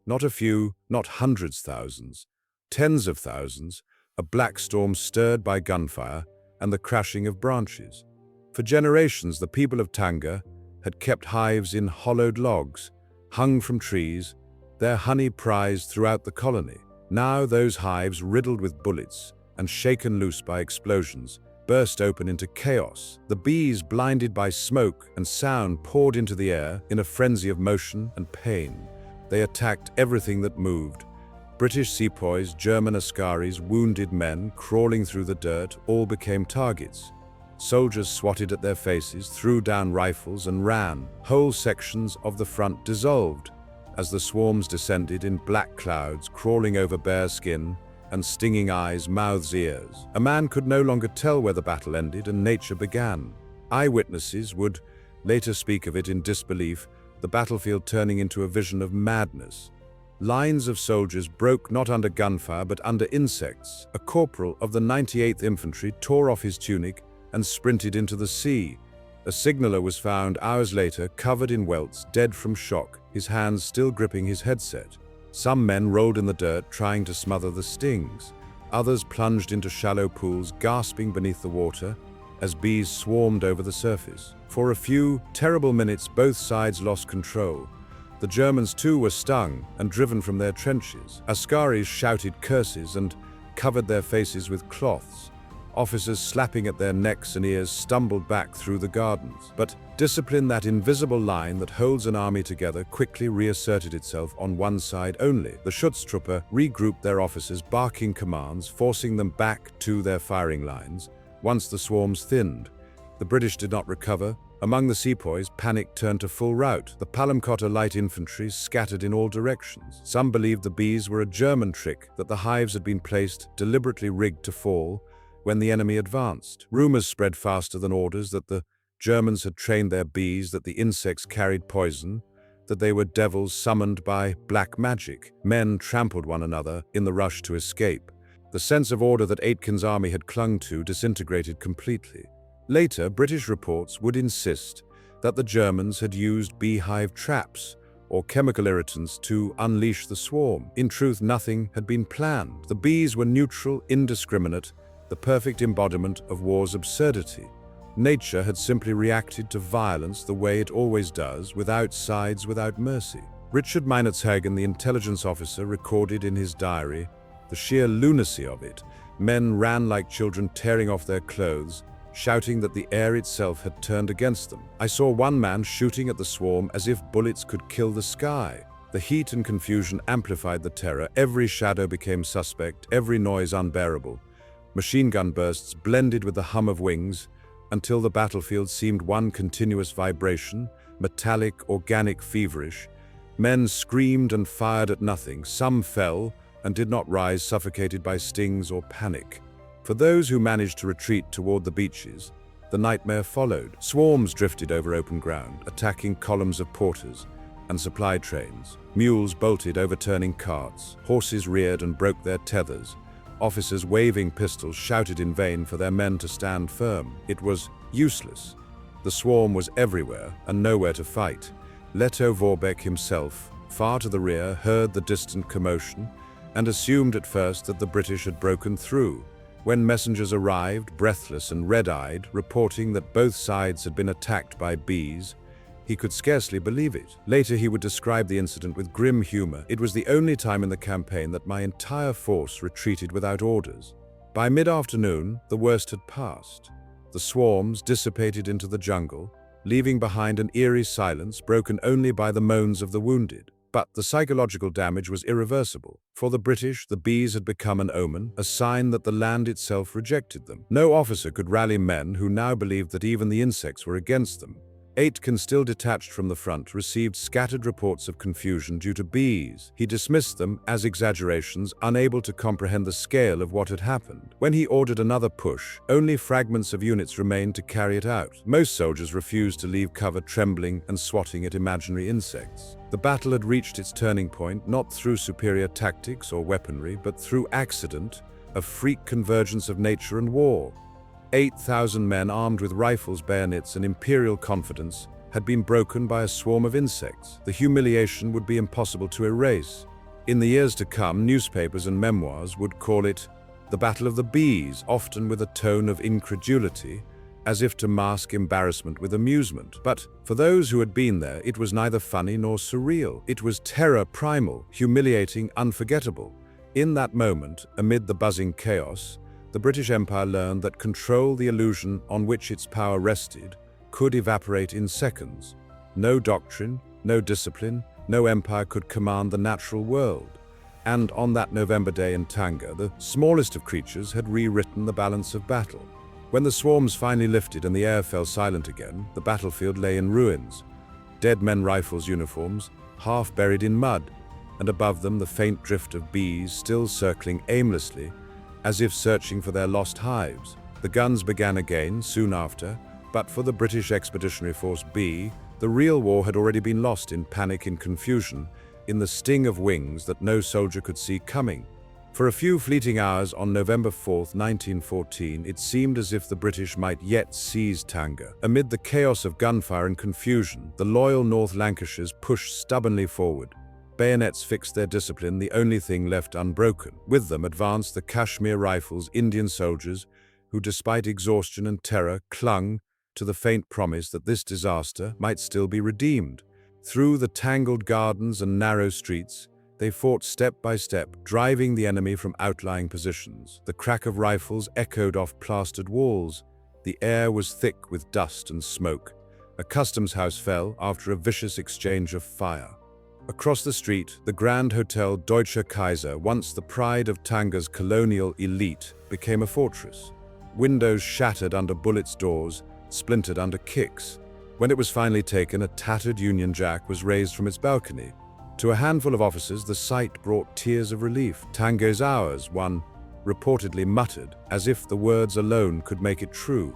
Not a few, not hundreds, thousands. Tens of thousands, a black storm stirred by gunfire and the crashing of branches. For generations, the people of Tanga had kept hives in hollowed logs, hung from trees, their honey prized throughout the colony. Now those hives, riddled with bullets and shaken loose by explosions, burst open into chaos. The bees, blinded by smoke and sound, poured into the air in a frenzy of motion and pain. They attacked everything that moved. British sepoys, German Askaris, wounded men crawling through the dirt, all became targets. Soldiers swatted at their faces, threw down rifles, and ran. Whole sections of the front dissolved as the swarms descended in black clouds, crawling over bare skin and stinging eyes, mouths, ears. A man could no longer tell where the battle ended and nature began. Eyewitnesses would later speak of it in disbelief, the battlefield turning into a vision of madness. Lines of soldiers broke not under gunfire but under insects. A corporal of the 98th Infantry tore off his tunic and sprinted into the sea. A signaller was found hours later, covered in welts, dead from shock, his hands still gripping his headset. Some men rolled in the dirt, trying to smother the stings. Others plunged into shallow pools, gasping beneath the water as bees swarmed over the surface. For a few terrible minutes, both sides lost control. The Germans too were stung and driven from their trenches. Askaris shouted curses and covered their faces with cloths. Officers slapping at their necks and ears stumbled back through the gardens. But discipline, that invisible line that holds an army together, quickly reasserted itself on one side only. The Schutztruppe regrouped their officers, barking commands, forcing them back to their firing lines. Once the swarms thinned, the British did not recover. Among the sepoys, panic turned to full rout. The Palmkotter light infantry scattered in all directions. Some believed the bees were a German trick, that the hives had been placed, deliberately rigged to fall when the enemy advanced. Rumors spread faster than orders that the Germans had trained their bees, that the insects carried poison, that they were devils summoned by black magic. Men trampled one another in the rush to escape. The sense of order that Aitken's army had clung to disintegrated completely. Later, British reports would insist that the Germans had used beehive traps or chemical irritants to unleash the swarm. In truth, nothing had been planned. The bees were neutral, indiscriminate, the perfect embodiment of war's absurdity. Nature had simply reacted to violence the way it always does, without sides, without mercy. Richard Meinertzhagen, the intelligence officer, recorded in his diary the sheer lunacy of it. Men ran like children, tearing off their clothes, shouting that the air itself had turned against them. I saw one man shooting at the swarm as if bullets could kill the sky. The heat and confusion amplified the terror. Every shadow became suspect, every noise unbearable. Machine gun bursts blended with the hum of wings until the battlefield seemed one continuous vibration, metallic, organic, feverish. Men screamed and fired at nothing. Some fell and did not rise, suffocated by stings or panic. For those who managed to retreat toward the beaches, the nightmare followed. Swarms drifted over open ground, attacking columns of porters and supply trains. Mules bolted, overturning carts. Horses reared and broke their tethers. Officers waving pistols shouted in vain for their men to stand firm. It was useless. The swarm was everywhere and nowhere to fight. Lettow-Vorbeck himself, far to the rear, heard the distant commotion and assumed at first that the British had broken through. When messengers arrived, breathless and red-eyed, reporting that both sides had been attacked by bees, he could scarcely believe it. Later, he would describe the incident with grim humor. It was the only time in the campaign that my entire force retreated without orders. By mid-afternoon, the worst had passed. The swarms dissipated into the jungle, leaving behind an eerie silence broken only by the moans of the wounded. But the psychological damage was irreversible. For the British, the bees had become an omen, a sign that the land itself rejected them. No officer could rally men who now believed that even the insects were against them. Aitken, still detached from the front, received scattered reports of confusion due to bees. He dismissed them as exaggerations, unable to comprehend the scale of what had happened. When he ordered another push, only fragments of units remained to carry it out. Most soldiers refused to leave cover, trembling and swatting at imaginary insects. The battle had reached its turning point, not through superior tactics or weaponry, but through accident, a freak convergence of nature and war. 8,000 men armed with rifles, bayonets, and imperial confidence had been broken by a swarm of insects. The humiliation would be impossible to erase. In the years to come, newspapers and memoirs would call it the Battle of the Bees, often with a tone of incredulity, as if to mask embarrassment with amusement. But for those who had been there, it was neither funny nor surreal. It was terror primal, humiliating, unforgettable. In that moment, amid the buzzing chaos, the British Empire learned that control, the illusion on which its power rested, could evaporate in seconds. No doctrine, no discipline, no empire could command the natural world. And on that November day in Tanga, the smallest of creatures had rewritten the balance of battle. When the swarms finally lifted and the air fell silent again, the battlefield lay in ruins. Dead men, rifles, uniforms, half buried in mud, and above them the faint drift of bees still circling aimlessly, as if searching for their lost hives. The guns began again soon after, but for the British Expeditionary Force B, the real war had already been lost in panic and confusion, in the sting of wings that no soldier could see coming. For a few fleeting hours on November 4, 1914, it seemed as if the British might yet seize Tanga. Amid the chaos of gunfire and confusion, the loyal North Lancashires pushed stubbornly forward. Bayonets fixed their discipline, the only thing left unbroken. With them advanced the Kashmir Rifles, Indian soldiers, who despite exhaustion and terror clung to the faint promise that this disaster might still be redeemed. Through the tangled gardens and narrow streets, they fought step by step, driving the enemy from outlying positions. The crack of rifles echoed off plastered walls. The air was thick with dust and smoke. A customs house fell after a vicious exchange of fire. Across the street, the Grand Hotel Deutscher Kaiser, once the pride of Tanga's colonial elite, became a fortress. Windows shattered under bullets, doors splintered under kicks. When it was finally taken, a tattered Union Jack was raised from its balcony. To a handful of officers, the sight brought tears of relief. "Tanga is ours," one reportedly muttered, as if the words alone could make it true.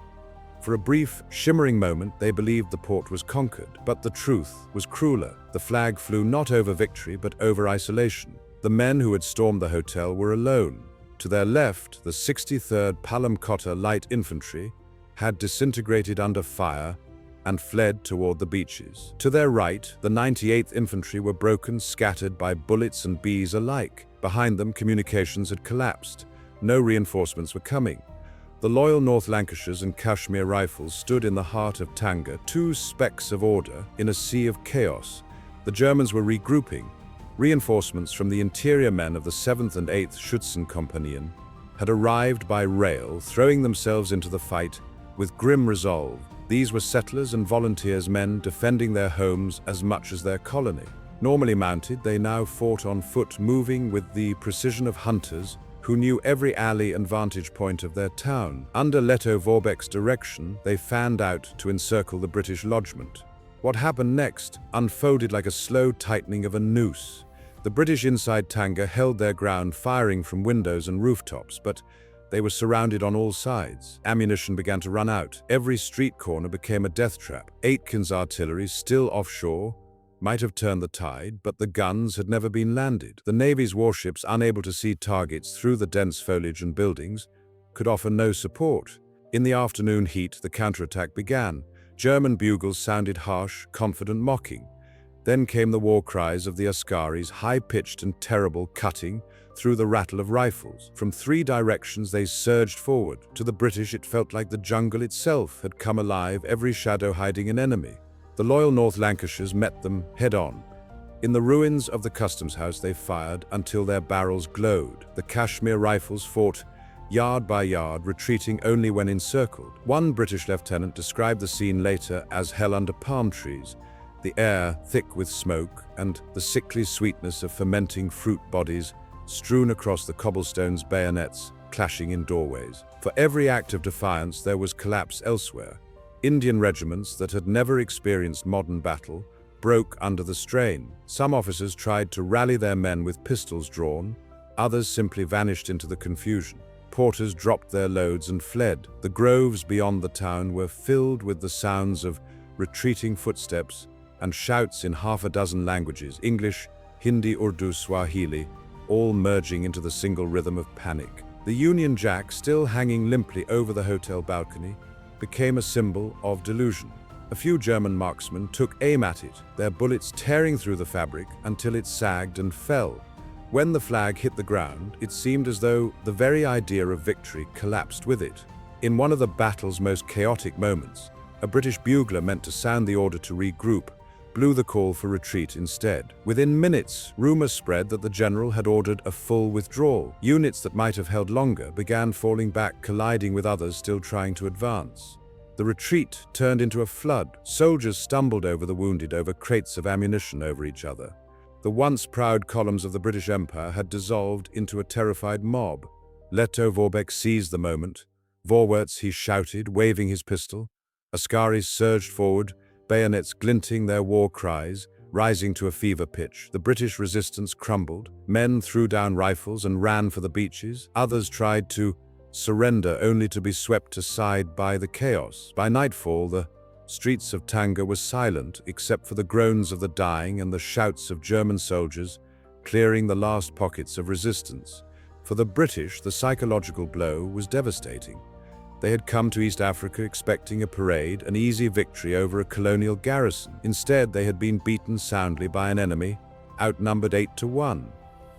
For a brief, shimmering moment, they believed the port was conquered. But the truth was crueler. The flag flew not over victory, but over isolation. The men who had stormed the hotel were alone. To their left, the 63rd Palamcotta Light Infantry had disintegrated under fire and fled toward the beaches. To their right, the 98th Infantry were broken, scattered by bullets and bees alike. Behind them, communications had collapsed. No reinforcements were coming. The loyal North Lancashires and Kashmir Rifles stood in the heart of Tanga, two specks of order in a sea of chaos. The Germans were regrouping. Reinforcements from the interior men of the 7th and 8th Schützenkompanien had arrived by rail, throwing themselves into the fight with grim resolve. These were settlers and volunteers, men defending their homes as much as their colony. Normally mounted, they now fought on foot, moving with the precision of hunters who knew every alley and vantage point of their town. Under Lettow-Vorbeck's direction, they fanned out to encircle the British lodgment. What happened next unfolded like a slow tightening of a noose. The British inside Tanga held their ground, firing from windows and rooftops, but they were surrounded on all sides. Ammunition began to run out. Every street corner became a death trap. Aitken's artillery, still offshore, might have turned the tide, but the guns had never been landed. The Navy's warships, unable to see targets through the dense foliage and buildings, could offer no support. In the afternoon heat, the counterattack began. German bugles sounded harsh, confident, mocking. Then came the war cries of the Askaris, high-pitched and terrible, cutting through the rattle of rifles. From three directions they surged forward. To the British, it felt like the jungle itself had come alive, every shadow hiding an enemy. The loyal North Lancashires met them head-on. In the ruins of the customs house they fired until their barrels glowed. The Kashmir Rifles fought yard by yard, retreating only when encircled. One British lieutenant described the scene later as hell under palm trees, the air thick with smoke and the sickly sweetness of fermenting fruit bodies strewn across the cobblestones, bayonets clashing in doorways. For every act of defiance there was collapse elsewhere. Indian regiments that had never experienced modern battle broke under the strain. Some officers tried to rally their men with pistols drawn, others simply vanished into the confusion. Porters dropped their loads and fled. The groves beyond the town were filled with the sounds of retreating footsteps and shouts in half a dozen languages, English, Hindi, Urdu, Swahili, all merging into the single rhythm of panic. The Union Jack, still hanging limply over the hotel balcony, became a symbol of delusion. A few German marksmen took aim at it, their bullets tearing through the fabric until it sagged and fell. When the flag hit the ground, it seemed as though the very idea of victory collapsed with it. In one of the battle's most chaotic moments, a British bugler meant to sound the order to regroup, blew the call for retreat instead. Within minutes, rumors spread that the general had ordered a full withdrawal. Units that might have held longer began falling back, colliding with others still trying to advance. The retreat turned into a flood. Soldiers stumbled over the wounded, over crates of ammunition, over each other. The once proud columns of the British Empire had dissolved into a terrified mob. Lettow-Vorbeck seized the moment. "Vorwärts," he shouted, waving his pistol. Askaris surged forward, bayonets glinting, their war cries rising to a fever pitch. The British resistance crumbled. Men threw down rifles and ran for the beaches. Others tried to surrender, only to be swept aside by the chaos. By nightfall, the Streets of Tanga were silent except for the groans of the dying and the shouts of German soldiers clearing the last pockets of resistance. For the British, the psychological blow was devastating. They had come to East Africa expecting a parade, an easy victory over a colonial garrison. Instead, they had been beaten soundly by an enemy, outnumbered 8-1.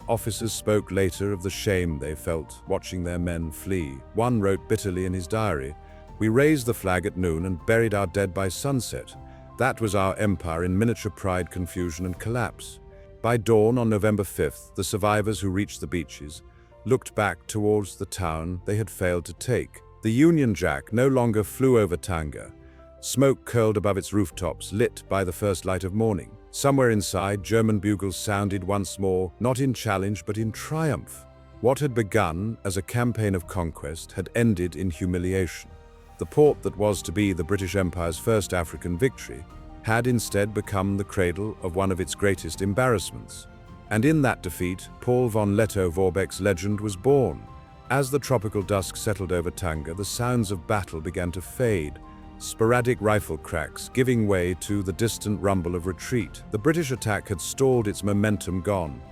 Officers spoke later of the shame they felt watching their men flee. One wrote bitterly in his diary, "We raised the flag at noon and buried our dead by sunset. That was our empire in miniature pride, confusion, and collapse." By dawn on November 5th, the survivors who reached the beaches looked back towards the town they had failed to take. The Union Jack no longer flew over Tanga. Smoke curled above its rooftops, lit by the first light of morning. Somewhere inside, German bugles sounded once more, not in challenge but in triumph. What had begun as a campaign of conquest had ended in humiliation. The port that was to be the British Empire's first African victory had instead become the cradle of one of its greatest embarrassments. And in that defeat, Paul von Lettow-Vorbeck's legend was born. As the tropical dusk settled over Tanga, the sounds of battle began to fade, sporadic rifle cracks giving way to the distant rumble of retreat. The British attack had stalled, its momentum gone,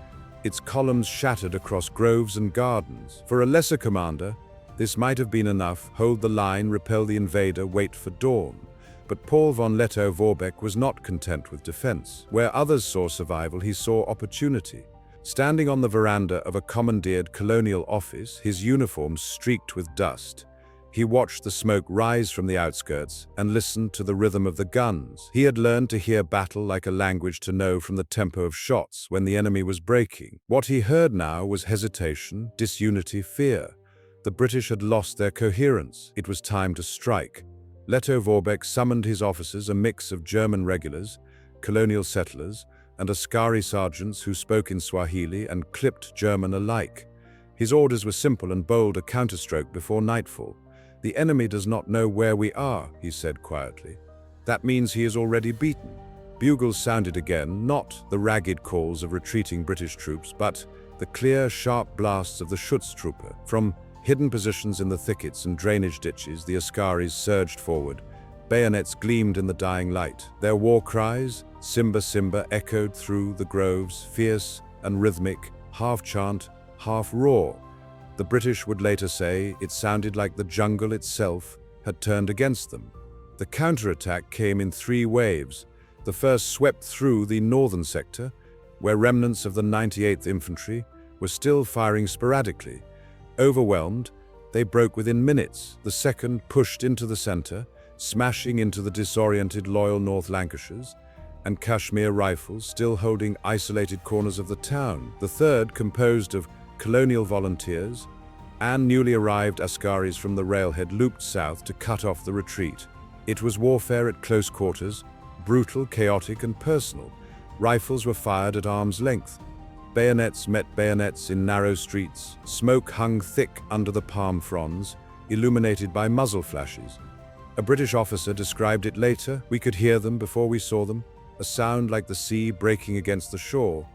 its columns shattered across groves and gardens. For a lesser commander, this might have been enough: hold the line, repel the invader, wait for dawn. But Paul von Lettow-Vorbeck was not content with defense. Where others saw survival, he saw opportunity. Standing on the veranda of a commandeered colonial office, his uniform streaked with dust, he watched the smoke rise from the outskirts and listened to the rhythm of the guns. He had learned to hear battle like a language, to know from the tempo of shots when the enemy was breaking. What he heard now was hesitation, disunity, fear. The British had lost their coherence. It was time to strike. Lettow-Vorbeck summoned his officers, a mix of German regulars, colonial settlers, and askari sergeants who spoke in Swahili and clipped German alike. His orders were simple and bold: a counterstroke before nightfall. "The enemy does not know where we are," he said quietly. "That means he is already beaten." Bugles sounded again, not the ragged calls of retreating British troops, but the clear, sharp blasts of the Schutztruppe. From hidden positions in the thickets and drainage ditches, the askaris surged forward. Bayonets gleamed in the dying light. Their war cries, "Simba, Simba," echoed through the groves, fierce and rhythmic, half chant, half roar. The British would later say it sounded like the jungle itself had turned against them. The counterattack came in 3 waves. The first swept through the northern sector, where remnants of the 98th Infantry were still firing sporadically. Overwhelmed, they broke within minutes. The second pushed into the center, smashing into the disoriented loyal North Lancashires and Kashmir rifles still holding isolated corners of the town. The third, composed of colonial volunteers and newly arrived askaris from the railhead, looped south to cut off the retreat. It was warfare at close quarters, brutal, chaotic, and personal. Rifles were fired at arm's length. Bayonets met bayonets in narrow streets. Smoke hung thick under the palm fronds, illuminated by muzzle flashes. A British officer described it later: "We could hear them before we saw them, a sound like the sea breaking against the shore.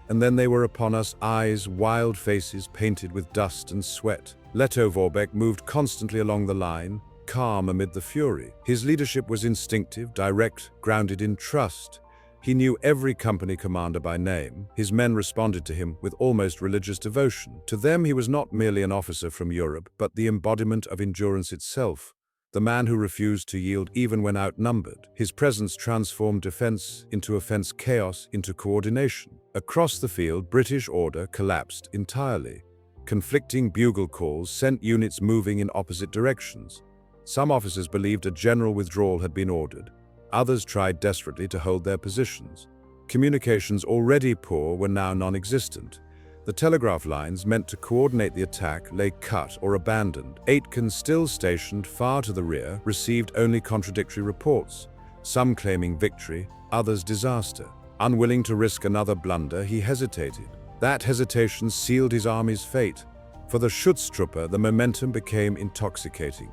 And then they were upon us, eyes, wild faces painted with dust and sweat." Lettow-Vorbeck moved constantly along the line, calm amid the fury. His leadership was instinctive, direct, grounded in trust. He knew every company commander by name. His men responded to him with almost religious devotion. To them, he was not merely an officer from Europe, but the embodiment of endurance itself. The man who refused to yield even when outnumbered. His presence transformed defense into offense, chaos into coordination. Across the field, British order collapsed entirely. Conflicting bugle calls sent units moving in opposite directions. Some officers believed a general withdrawal had been ordered. Others tried desperately to hold their positions. Communications, already poor, were now non-existent. The telegraph lines meant to coordinate the attack lay cut or abandoned. Aitken, still stationed far to the rear, received only contradictory reports, some claiming victory, others disaster. Unwilling to risk another blunder, he hesitated. That hesitation sealed his army's fate. For the Schutztruppe, the momentum became intoxicating.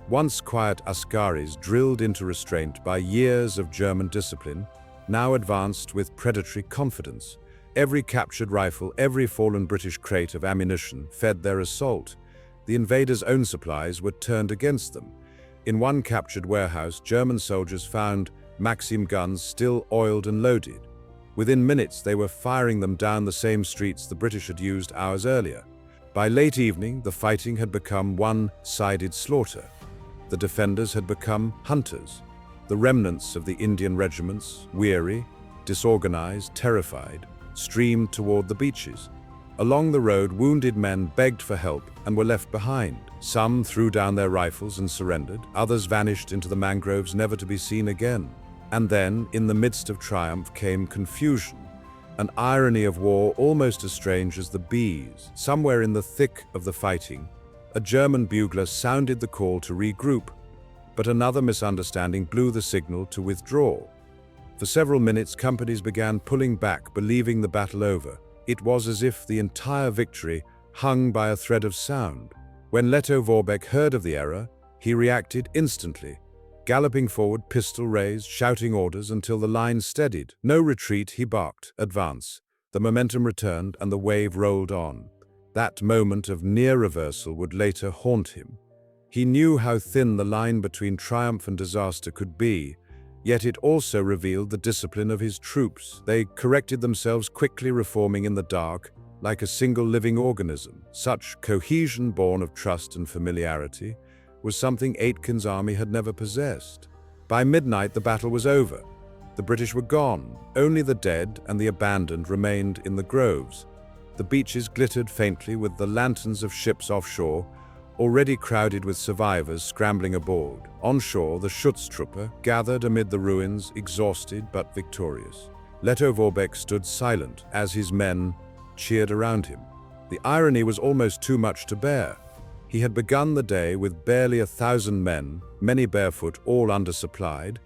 Once quiet askaris, drilled into restraint by years of German discipline, now advanced with predatory confidence. Every captured rifle, every fallen British crate of ammunition fed their assault. The invaders' own supplies were turned against them. In one captured warehouse, German soldiers found Maxim guns still oiled and loaded. Within minutes, they were firing them down the same streets the British had used hours earlier. By late evening, the fighting had become one-sided slaughter. The defenders had become hunters. The remnants of the Indian regiments, weary, disorganized, terrified, streamed toward the beaches. Along the road, wounded men begged for help and were left behind. Some threw down their rifles and surrendered. Others vanished into the mangroves, never to be seen again. And then, in the midst of triumph, came confusion, an irony of war almost as strange as the bees. Somewhere in the thick of the fighting, a German bugler sounded the call to regroup, but another misunderstanding blew the signal to withdraw. For several minutes, companies began pulling back, believing the battle over. It was as if the entire victory hung by a thread of sound. When Lettow-Vorbeck heard of the error, he reacted instantly, galloping forward, pistol raised, shouting orders until the line steadied. No retreat, he barked. Advance. The momentum returned and the wave rolled on. That moment of near reversal would later haunt him. He knew how thin the line between triumph and disaster could be, yet it also revealed the discipline of his troops. They corrected themselves quickly, reforming in the dark, like a single living organism. Such cohesion born of trust and familiarity was something Aitken's army had never possessed. By midnight, the battle was over. The British were gone. Only the dead and the abandoned remained in the groves. The beaches glittered faintly with the lanterns of ships offshore, already crowded with survivors scrambling aboard. On shore, the Schutztruppe gathered amid the ruins, exhausted but victorious. Lettow-Vorbeck stood silent as his men cheered around him. The irony was almost too much to bear. He had begun the day with barely 1,000 men, many barefoot, all undersupplied,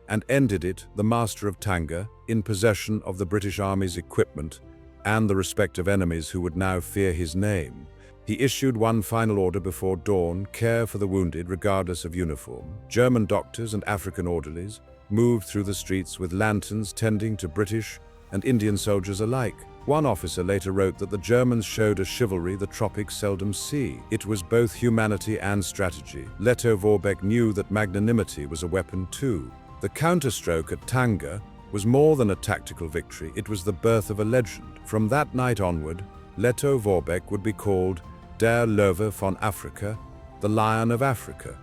and ended it, the master of Tanga, in possession of the British Army's equipment and the respect of enemies who would now fear his name. He issued one final order before dawn: care for the wounded regardless of uniform. German doctors and African orderlies moved through the streets with lanterns, tending to British and Indian soldiers alike. One officer later wrote that the Germans showed a chivalry the tropics seldom see. It was both humanity and strategy. Lettow-Vorbeck knew that magnanimity was a weapon too. The counterstroke at Tanga was more than a tactical victory, it was the birth of a legend. From that night onward, Lettow-Vorbeck would be called Der Löwe von Afrika, the Lion of Africa.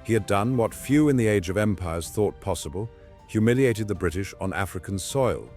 He had done what few in the age of empires thought possible, humiliated the British on African soil.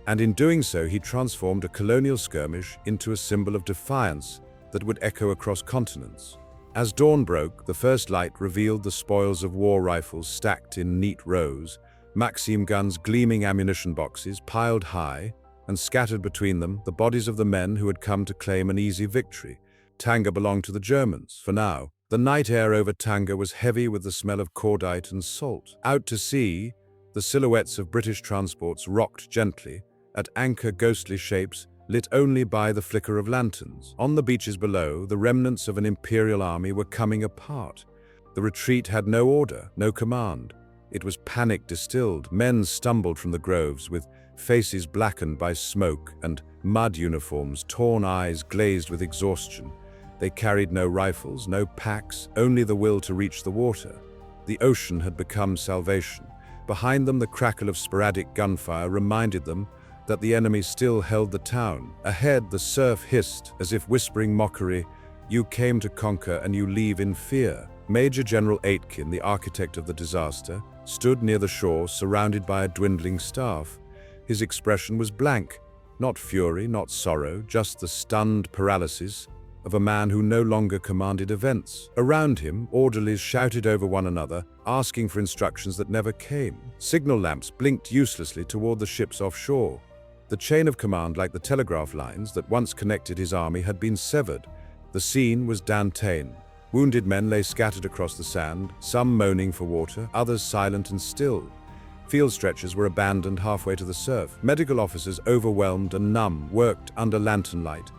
And in doing so, he transformed a colonial skirmish into a symbol of defiance that would echo across continents. As dawn broke, the first light revealed the spoils of war rifles stacked in neat rows, Maxim guns, gleaming ammunition boxes piled high, and scattered between them the bodies of the men who had come to claim an easy victory. Tanga belonged to the Germans, for now. The night air over Tanga was heavy with the smell of cordite and salt. Out to sea, the silhouettes of British transports rocked gently, at anchor, ghostly shapes, lit only by the flicker of lanterns. On the beaches below, the remnants of an imperial army were coming apart. The retreat had no order, no command. It was panic distilled. Men stumbled from the groves with faces blackened by smoke and mud uniforms, torn eyes glazed with exhaustion. They carried no rifles, no packs, only the will to reach the water. The ocean had become salvation. Behind them, the crackle of sporadic gunfire reminded them that the enemy still held the town. Ahead, the surf hissed, as if whispering mockery, "You came to conquer and you leave in fear." Major General Aitken, the architect of the disaster, stood near the shore, surrounded by a dwindling staff. His expression was blank, not fury, not sorrow, just the stunned paralysis of a man who no longer commanded events. Around him, orderlies shouted over one another, asking for instructions that never came. Signal lamps blinked uselessly toward the ships offshore. The chain of command, like the telegraph lines that once connected his army, had been severed. The scene was Dantean. Wounded men lay scattered across the sand, some moaning for water, others silent and still. Field stretchers were abandoned halfway to the surf. Medical officers, overwhelmed and numb, worked under lantern light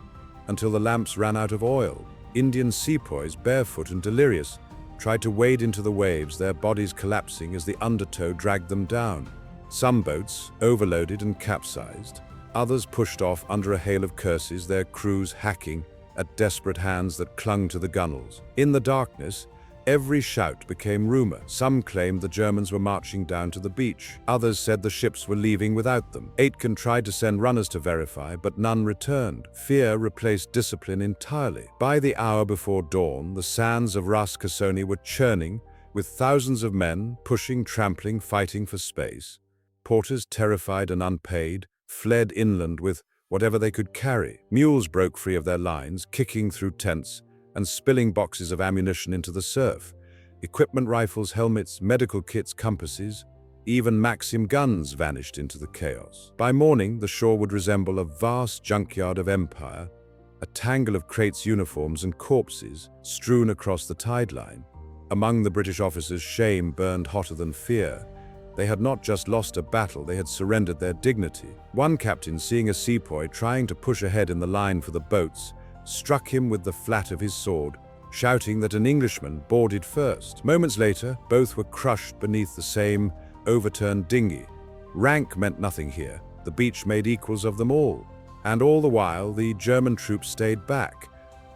until the lamps ran out of oil. Indian sepoys, barefoot and delirious, tried to wade into the waves, their bodies collapsing as the undertow dragged them down. Some boats overloaded and capsized. Others pushed off under a hail of curses, their crews hacking at desperate hands that clung to the gunwales. In the darkness, Every shout became rumor. Some claimed the Germans were marching down to the beach. Others said the ships were leaving without them. Aitken tried to send runners to verify, but none returned. Fear replaced discipline entirely. By the hour before dawn, the sands of Ras Kasoni were churning, with thousands of men pushing, trampling, fighting for space. Porters, terrified and unpaid, fled inland with whatever they could carry. Mules broke free of their lines, kicking through tents and spilling boxes of ammunition into the surf. Equipment, rifles, helmets, medical kits, compasses, even Maxim guns vanished into the chaos. By morning, the shore would resemble a vast junkyard of empire, a tangle of crates, uniforms, and corpses strewn across the tide line. Among the British officers, shame burned hotter than fear. They had not just lost a battle, they had surrendered their dignity. One captain, seeing a sepoy trying to push ahead in the line for the boats, struck him with the flat of his sword, shouting that an Englishman boarded first. Moments later, both were crushed beneath the same overturned dinghy. Rank meant nothing here. The beach made equals of them all. And all the while, the German troops stayed back.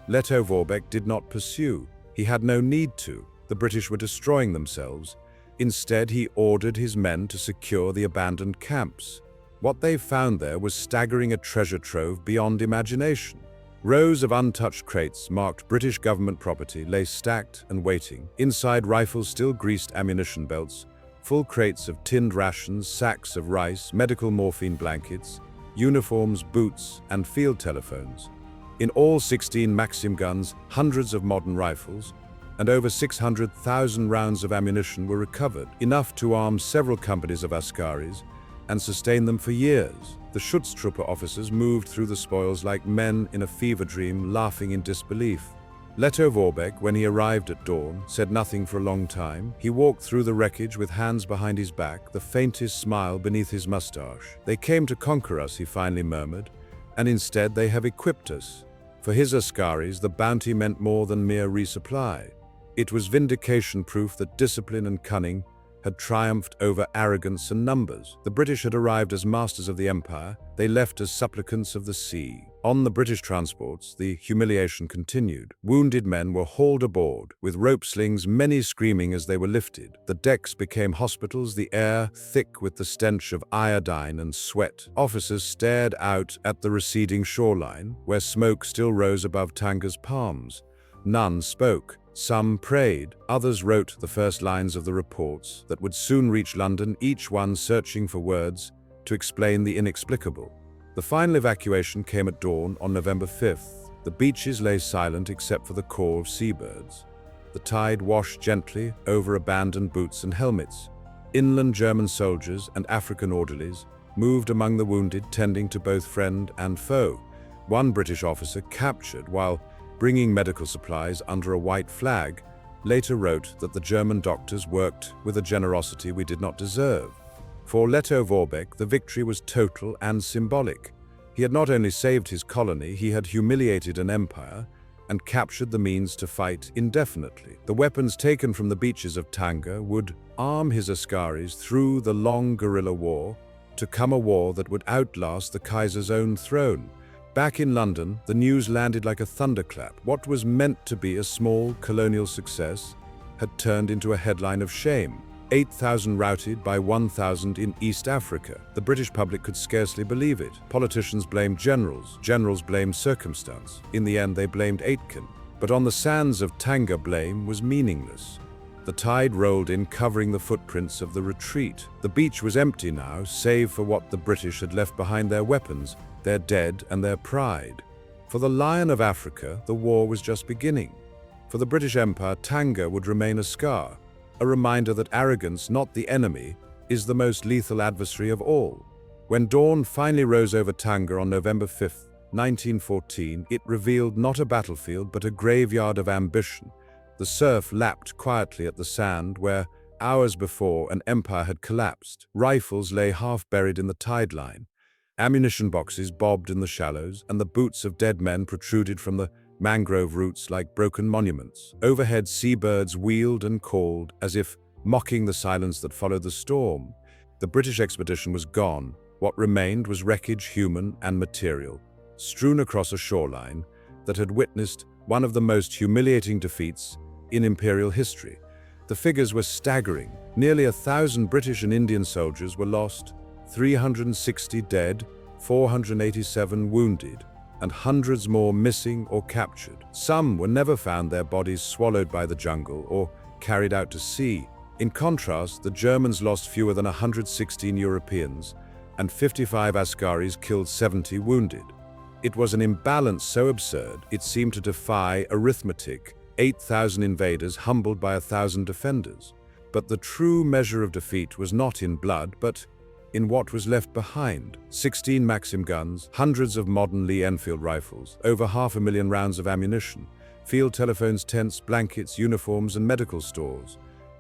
Lettow-Vorbeck did not pursue. He had no need to. The British were destroying themselves. Instead, he ordered his men to secure the abandoned camps. What they found there was staggering, a treasure trove beyond imagination. Rows of untouched crates marked British government property lay stacked and waiting. Inside, rifles, still greased ammunition belts, full crates of tinned rations, sacks of rice, medical morphine blankets, uniforms, boots, and field telephones. In all, 16 Maxim guns, hundreds of modern rifles, and over 600,000 rounds of ammunition were recovered, enough to arm several companies of askaris and sustain them for years. The Schutztruppe officers moved through the spoils like men in a fever dream, laughing in disbelief. Lettow-Vorbeck, when he arrived at dawn, said nothing for a long time. He walked through the wreckage with hands behind his back, the faintest smile beneath his mustache. "They came to conquer us," he finally murmured, "and instead they have equipped us." For his askaris, the bounty meant more than mere resupply. It was vindication, proof that discipline and cunning had triumphed over arrogance and numbers. The British had arrived as masters of the empire. They left as supplicants of the sea. On the British transports, the humiliation continued. Wounded men were hauled aboard, with rope slings, many screaming as they were lifted. The decks became hospitals, the air thick with the stench of iodine and sweat. Officers stared out at the receding shoreline, where smoke still rose above Tanga's palms. None spoke. Some prayed, others wrote the first lines of the reports that would soon reach London, each one searching for words to explain the inexplicable. The final evacuation came at dawn on November 5th. The beaches lay silent except for the call of seabirds. The tide washed gently over abandoned boots and helmets. Inland German soldiers and African orderlies moved among the wounded, tending to both friend and foe. One British officer, captured while bringing medical supplies under a white flag, later wrote that the German doctors worked with a generosity we did not deserve. For Lettow-Vorbeck, the victory was total and symbolic. He had not only saved his colony, he had humiliated an empire and captured the means to fight indefinitely. The weapons taken from the beaches of Tanga would arm his askaris through the long guerrilla war, to come a war that would outlast the Kaiser's own throne. Back in London, the news landed like a thunderclap. What was meant to be a small colonial success had turned into a headline of shame. 8,000 routed by 1,000 in East Africa. The British public could scarcely believe it. Politicians blamed generals. Generals blamed circumstance. In the end, they blamed Aitken. But on the sands of Tanga, blame was meaningless. The tide rolled in, covering the footprints of the retreat. The beach was empty now, save for what the British had left behind: their weapons, their dead, and their pride. For the Lion of Africa, the war was just beginning. For the British Empire, Tanga would remain a scar, a reminder that arrogance, not the enemy, is the most lethal adversary of all. When dawn finally rose over Tanga on November 5th, 1914, it revealed not a battlefield but a graveyard of ambition. The surf lapped quietly at the sand where, hours before, an empire had collapsed. Rifles lay half buried in the tide line. Ammunition boxes bobbed in the shallows, and the boots of dead men protruded from the mangrove roots like broken monuments. Overhead, seabirds wheeled and called, as if mocking the silence that followed the storm. The British expedition was gone. What remained was wreckage, human and material, strewn across a shoreline that had witnessed one of the most humiliating defeats in imperial history. The figures were staggering. Nearly 1,000 British and Indian soldiers were lost, 360 dead, 487 wounded, and hundreds more missing or captured. Some were never found, their bodies swallowed by the jungle or carried out to sea. In contrast, the Germans lost fewer than 116 Europeans, and 55 Askaris killed 70 wounded. It was an imbalance so absurd it seemed to defy arithmetic. 8,000 invaders humbled by 1,000 defenders. But the true measure of defeat was not in blood, but in what was left behind. 16 Maxim guns, hundreds of modern Lee Enfield rifles, over 500,000 rounds of ammunition, field telephones, tents, blankets, uniforms, and medical stores.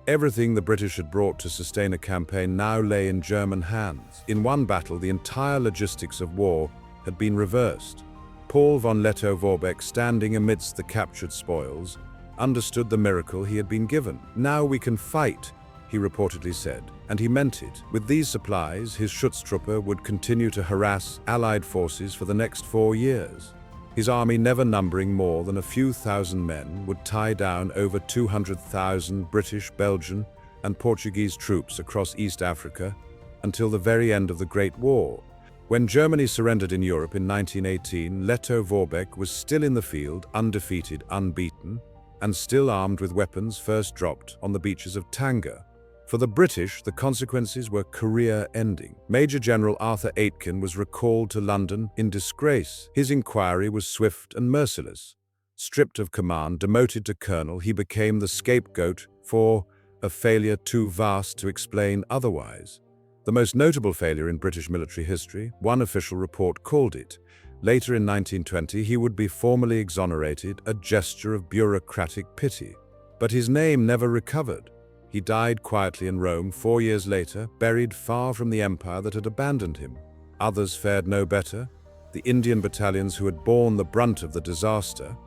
Everything the British had brought to sustain a campaign now lay in German hands. In one battle, the entire logistics of war had been reversed. Paul von Lettow-Vorbeck, standing amidst the captured spoils, understood the miracle he had been given. "Now we can fight," he reportedly said, and he meant it. With these supplies, his Schutztruppe would continue to harass Allied forces for the next 4 years. His army, never numbering more than a few thousand men, would tie down over 200,000 British, Belgian, and Portuguese troops across East Africa until the very end of the Great War. When Germany surrendered in Europe in 1918, Lettow-Vorbeck was still in the field, undefeated, unbeaten, and still armed with weapons first dropped on the beaches of Tanga. For the British, the consequences were career-ending. Major General Arthur Aitken was recalled to London in disgrace. His inquiry was swift and merciless. Stripped of command, demoted to colonel, he became the scapegoat for a failure too vast to explain otherwise. The most notable failure in British military history, one official report called it. Later in 1920, he would be formally exonerated, a gesture of bureaucratic pity. But his name never recovered. He died quietly in Rome 4 years later, buried far from the empire that had abandoned him. Others fared no better. The Indian battalions who had borne the brunt of the disaster,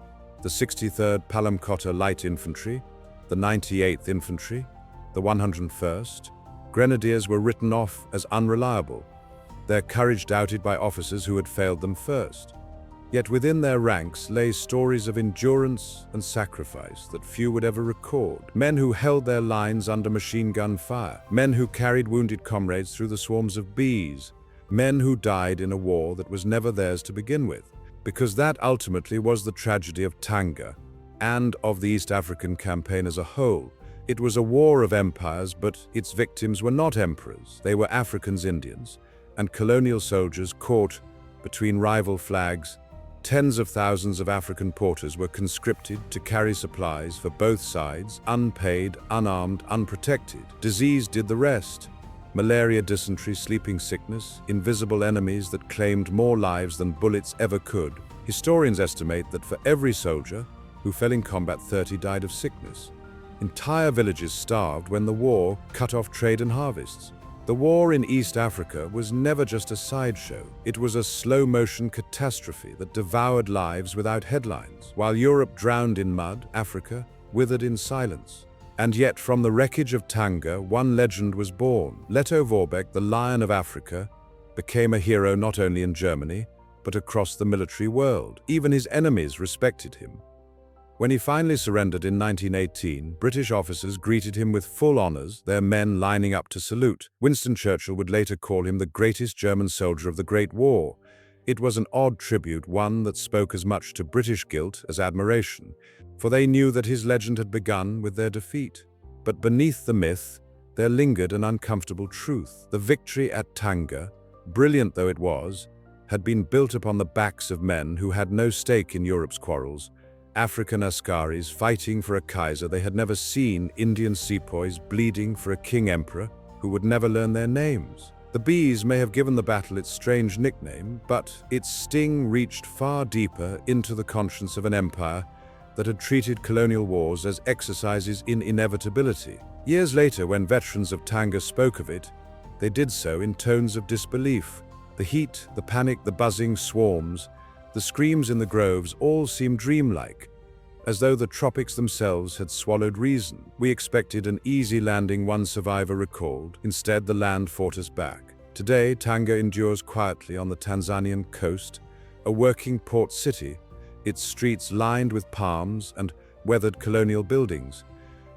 the 63rd Palamcotta Light Infantry, the 98th Infantry, the 101st, Grenadiers, were written off as unreliable, their courage doubted by officers who had failed them first. Yet within their ranks lay stories of endurance and sacrifice that few would ever record. Men who held their lines under machine gun fire. Men who carried wounded comrades through the swarms of bees. Men who died in a war that was never theirs to begin with. Because that ultimately was the tragedy of Tanga and of the East African campaign as a whole. It was a war of empires, but its victims were not emperors. They were Africans, Indians, and colonial soldiers caught between rival flags. Tens of thousands of African porters were conscripted to carry supplies for both sides, unpaid, unarmed, unprotected. Disease did the rest. Malaria, dysentery, sleeping sickness, invisible enemies that claimed more lives than bullets ever could. Historians estimate that for every soldier who fell in combat, 30 died of sickness. Entire villages starved when the war cut off trade and harvests. The war in East Africa was never just a sideshow. It was a slow-motion catastrophe that devoured lives without headlines. While Europe drowned in mud, Africa withered in silence. And yet, from the wreckage of Tanga, one legend was born. Lettow-Vorbeck, the Lion of Africa, became a hero not only in Germany, but across the military world. Even his enemies respected him. When he finally surrendered in 1918, British officers greeted him with full honors, their men lining up to salute. Winston Churchill would later call him the greatest German soldier of the Great War. It was an odd tribute, one that spoke as much to British guilt as admiration, for they knew that his legend had begun with their defeat. But beneath the myth, there lingered an uncomfortable truth. The victory at Tanga, brilliant though it was, had been built upon the backs of men who had no stake in Europe's quarrels. African Askaris fighting for a Kaiser they had never seen, Indian sepoys bleeding for a king-emperor who would never learn their names. The bees may have given the battle its strange nickname, but its sting reached far deeper into the conscience of an empire that had treated colonial wars as exercises in inevitability. Years later, when veterans of Tanga spoke of it, they did so in tones of disbelief. The heat, the panic, the buzzing swarms, the screams in the groves all seemed dreamlike, as though the tropics themselves had swallowed reason. We expected an easy landing, one survivor recalled. Instead, the land fought us back. Today, Tanga endures quietly on the Tanzanian coast, a working port city, its streets lined with palms and weathered colonial buildings.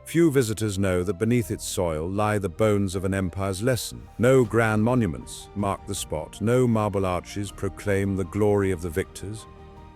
Few visitors know that beneath its soil lie the bones of an empire's lesson. No grand monuments mark the spot, no marble arches proclaim the glory of the victors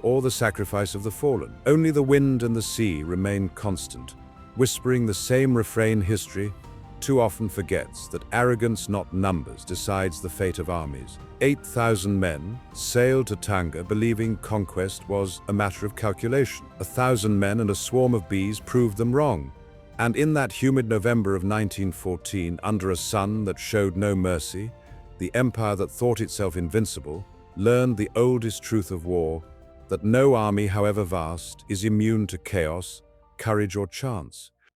or the sacrifice of the fallen. Only the wind and the sea remain constant, whispering the same refrain. History too often forgets that arrogance, not numbers, decides the fate of armies. 8,000 men sailed to Tanga believing conquest was a matter of calculation. 1,000 men and a swarm of bees proved them wrong. And in that humid November of 1914, under a sun that showed no mercy, the empire that thought itself invincible learned the oldest truth of war, that no army, however vast, is immune to chaos, courage, or chance.